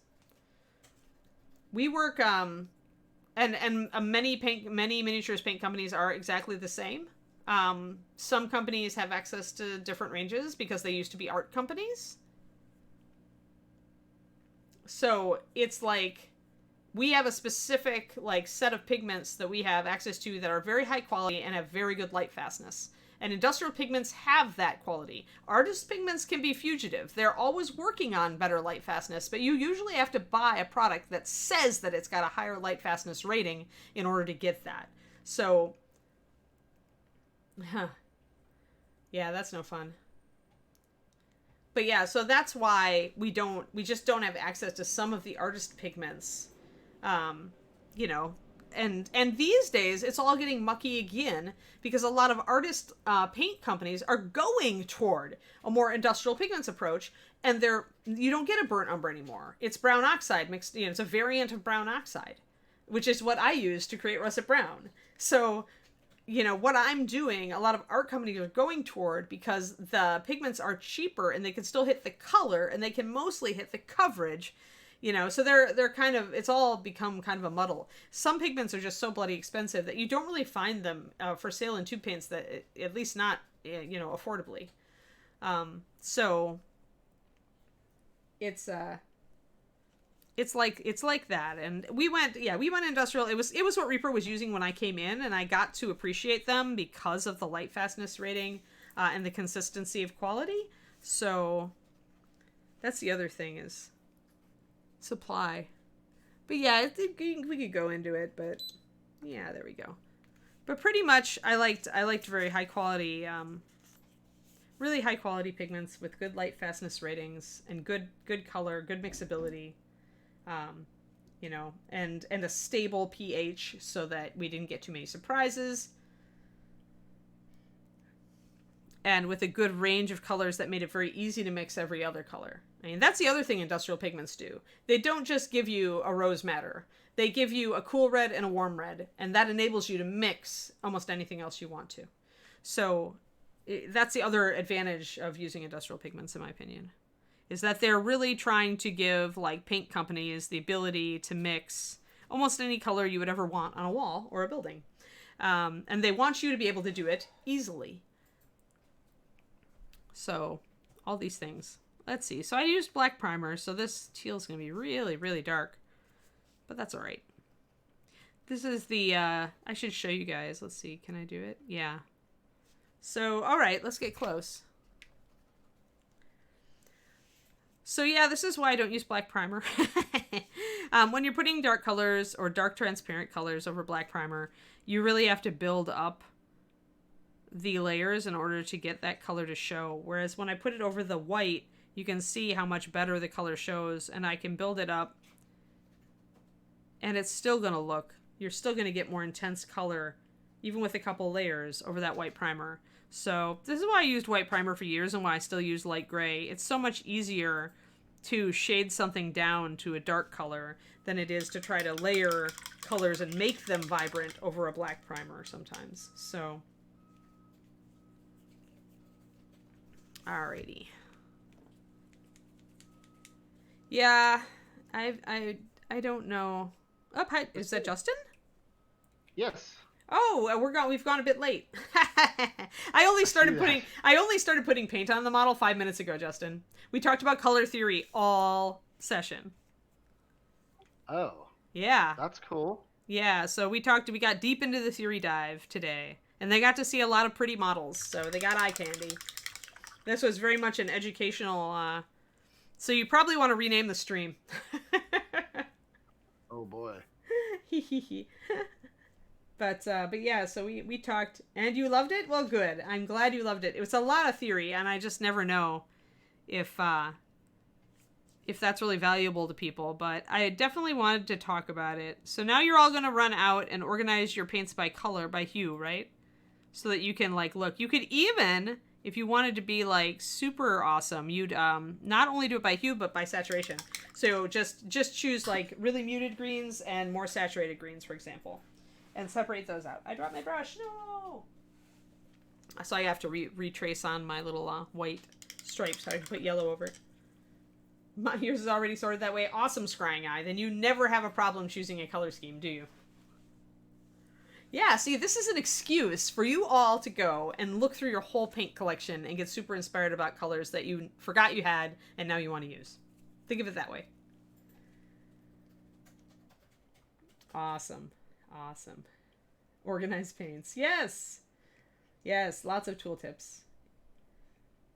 We work, and many miniatures paint companies are exactly the same. Some companies have access to different ranges because they used to be art companies. So it's like we have a specific like set of pigments that we have access to that are very high quality and have very good light fastness. And industrial pigments have that quality. Artist pigments can be fugitive. They're always working on better light fastness, but you usually have to buy a product that says that it's got a higher light fastness rating in order to get that. So, yeah, that's no fun. But yeah, so that's why we just don't have access to some of the artist pigments. You know, and these days it's all getting mucky again because a lot of artist paint companies are going toward a more industrial pigments approach, and you don't get a burnt umber anymore. It's brown oxide mixed, you know, it's a variant of brown oxide, which is what I use to create russet brown. So, you know, what I'm doing, a lot of art companies are going toward because the pigments are cheaper and they can still hit the color and they can mostly hit the coverage. You know, so they're kind of, it's all become kind of a muddle. Some pigments are just so bloody expensive that you don't really find them for sale in tube paints, that at least not, you know, affordably. So it's like that. And we went industrial. It was what Reaper was using when I came in, and I got to appreciate them because of the light fastness rating and the consistency of quality. So that's the other thing is supply. But yeah, we could go into it, but yeah, there we go. But pretty much I liked very high quality, really high quality pigments with good light fastness ratings and good color, good mixability, you know, and a stable pH so that we didn't get too many surprises. And with a good range of colors that made it very easy to mix every other color. I mean, that's the other thing industrial pigments do. They don't just give you a rose madder. They give you a cool red and a warm red, and that enables you to mix almost anything else you want to. So that's the other advantage of using industrial pigments, in my opinion, is that they're really trying to give like paint companies the ability to mix almost any color you would ever want on a wall or a building. And they want you to be able to do it easily. So all these things. Let's see. So I used black primer, so this teal is going to be really, really dark. But that's all right. This is the, I should show you guys. Let's see. Can I do it? Yeah. So, all right. Let's get close. So yeah, this is why I don't use black primer. When you're putting dark colors or dark transparent colors over black primer, you really have to build up the layers in order to get that color to show. Whereas when I put it over the white, you can see how much better the color shows, and I can build it up and it's still going to look, you're still going to get more intense color even with a couple layers over that white primer. So this is why I used white primer for years and why I still use light gray. It's so much easier to shade something down to a dark color than it is to try to layer colors and make them vibrant over a black primer sometimes. So alrighty. Yeah, I don't know. Oh, hi, is that Justin? Yes. Oh, we've gone a bit late. I only started putting paint on the model 5 minutes ago, Justin. We talked about color theory all session. Oh. Yeah. That's cool. Yeah, so we got deep into the theory dive today, and they got to see a lot of pretty models, so they got eye candy. This was very much an educational, so you probably want to rename the stream. Oh boy. But yeah, so we talked, and you loved it? Well, good. I'm glad you loved it. It was a lot of theory, and I just never know if that's really valuable to people, but I definitely wanted to talk about it. So now you're all going to run out and organize your paints by color, by hue, right? So that you can, like, look. You could even, if you wanted to be, like, super awesome, you'd not only do it by hue, but by saturation. So just choose, like, really muted greens and more saturated greens, for example. And separate those out. I dropped my brush. No! So I have to retrace on my little white stripes so I can put yellow over it. Yours is already sorted that way. Awesome, Scrying Eye. Then you never have a problem choosing a color scheme, do you? Yeah, see, this is an excuse for you all to go and look through your whole paint collection and get super inspired about colors that you forgot you had and now you want to use. Think of it that way. Awesome. Awesome. Organized paints. Yes. Yes, lots of tooltips.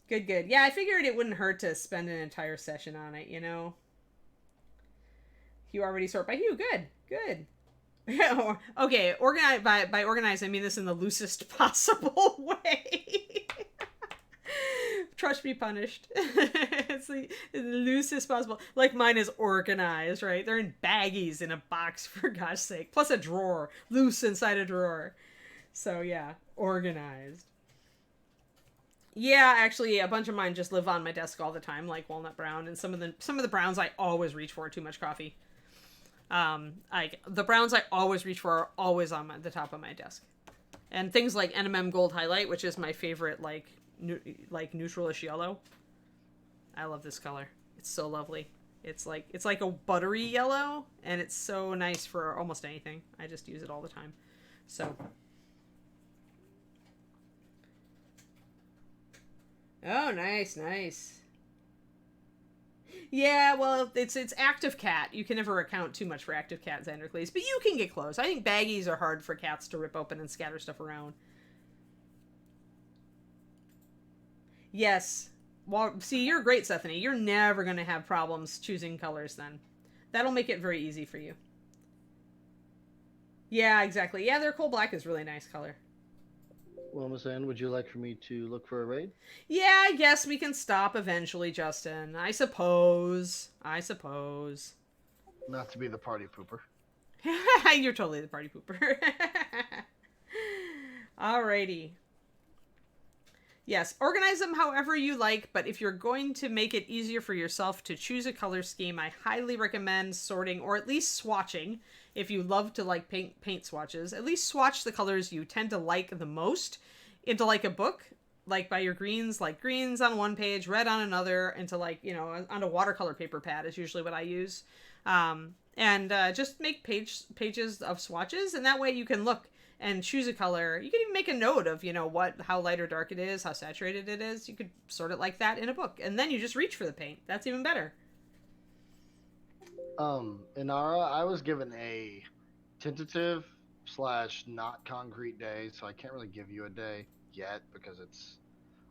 Good, good. Yeah, I figured it wouldn't hurt to spend an entire session on it, you know? You already sort by hue. Good, good. Okay, organize by organize, I mean this in the loosest possible way. Trust be punished. It's the loosest possible. Like mine is organized, right? They're in baggies in a box, for gosh sake. Plus a drawer, loose inside a drawer. So yeah, organized. Yeah, actually, a bunch of mine just live on my desk all the time, like walnut brown, and some of the browns I always reach for. Too much coffee. Like the browns I always reach for are always on the top of my desk, and things like NMM Gold Highlight, which is my favorite, like neutralish yellow. I love this color. It's so lovely. It's like a buttery yellow, and it's so nice for almost anything. I just use it all the time. So. Oh, nice, nice. Yeah, well, it's active cat. You can never account too much for active cat Xandercles, but you can get close. I think baggies are hard for cats to rip open and scatter stuff around. Yes. Well, see, you're great, Stephanie. You're never going to have problems choosing colors then. That'll make it very easy for you. Yeah, exactly. Yeah, their coal black is really nice color. Well, Miss Ann, would you like for me to look for a raid? Yeah, I guess we can stop eventually, Justin. I suppose. I suppose. Not to be the party pooper. You're totally the party pooper. Alrighty. Yes, organize them however you like, but if you're going to make it easier for yourself to choose a color scheme, I highly recommend sorting or at least swatching. If you love to like paint swatches, at least swatch the colors you tend to like the most into like a book, like by your greens, like greens on one page, red on another, into like, you know, on a watercolor paper pad is usually what I use. And just make pages of swatches, and that way you can look and choose a color. You can even make a note of, you know, how light or dark it is, how saturated it is. You could sort it like that in a book, and then you just reach for the paint. That's even better. Inara, I was given a tentative / not concrete day, so I can't really give you a day yet because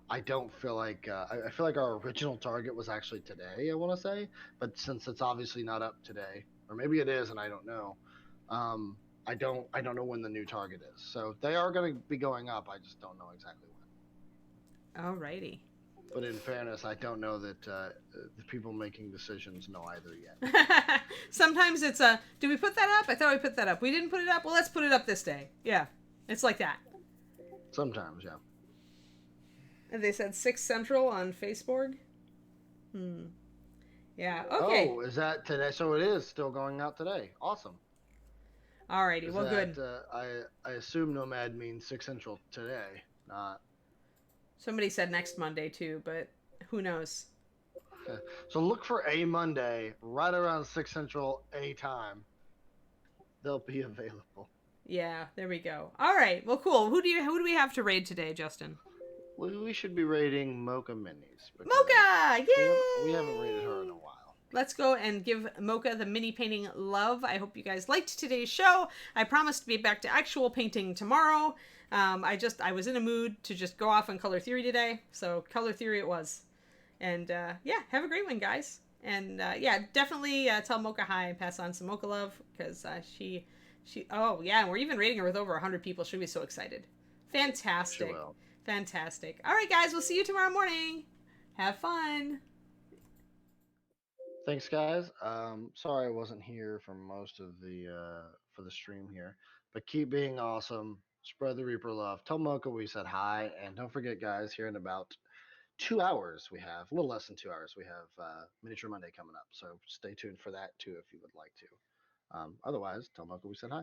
I don't feel like I feel like our original target was actually today, I want to say, but since it's obviously not up today, or maybe it is and I don't know, I don't know when the new target is. So they are going to be going up. I just don't know exactly when. Alrighty. But in fairness, I don't know that the people making decisions know either yet. Sometimes it's did we put that up? I thought we put that up. We didn't put it up? Well, let's put it up this day. Yeah. It's like that. Sometimes, yeah. And they said 6 Central on Facebook. Yeah, okay. Oh, is that today? So it is still going out today. Awesome. Alrighty, well, good. I assume Nomad means 6 Central today, not... Somebody said next Monday, too, but who knows? So look for a Monday right around 6 Central anytime. They'll be available. Yeah, there we go. All right, well, cool. Who do we have to raid today, Justin? We should be raiding Mocha Minis. Mocha! Yay! We haven't raided her in a while. Let's go and give Mocha the mini painting love. I hope you guys liked today's show. I promise to be back to actual painting tomorrow. I was in a mood to just go off on color theory today, so color theory it was. And yeah, have a great one, guys. And yeah, definitely tell Mocha hi and pass on some Mocha love, because she oh yeah, and we're even rating her with over 100 people. She'll be so excited. Fantastic. She will. Fantastic. All right, guys, we'll see you tomorrow morning. Have fun. Thanks, guys. Sorry I wasn't here for most of for the stream here, but keep being awesome. Spread the Reaper love. Tell Mocha we said hi, and don't forget, guys, here in about 2 hours we have a little less than 2 hours. We have Miniature Monday coming up, so stay tuned for that too if you would like to. Otherwise, tell Mocha we said hi.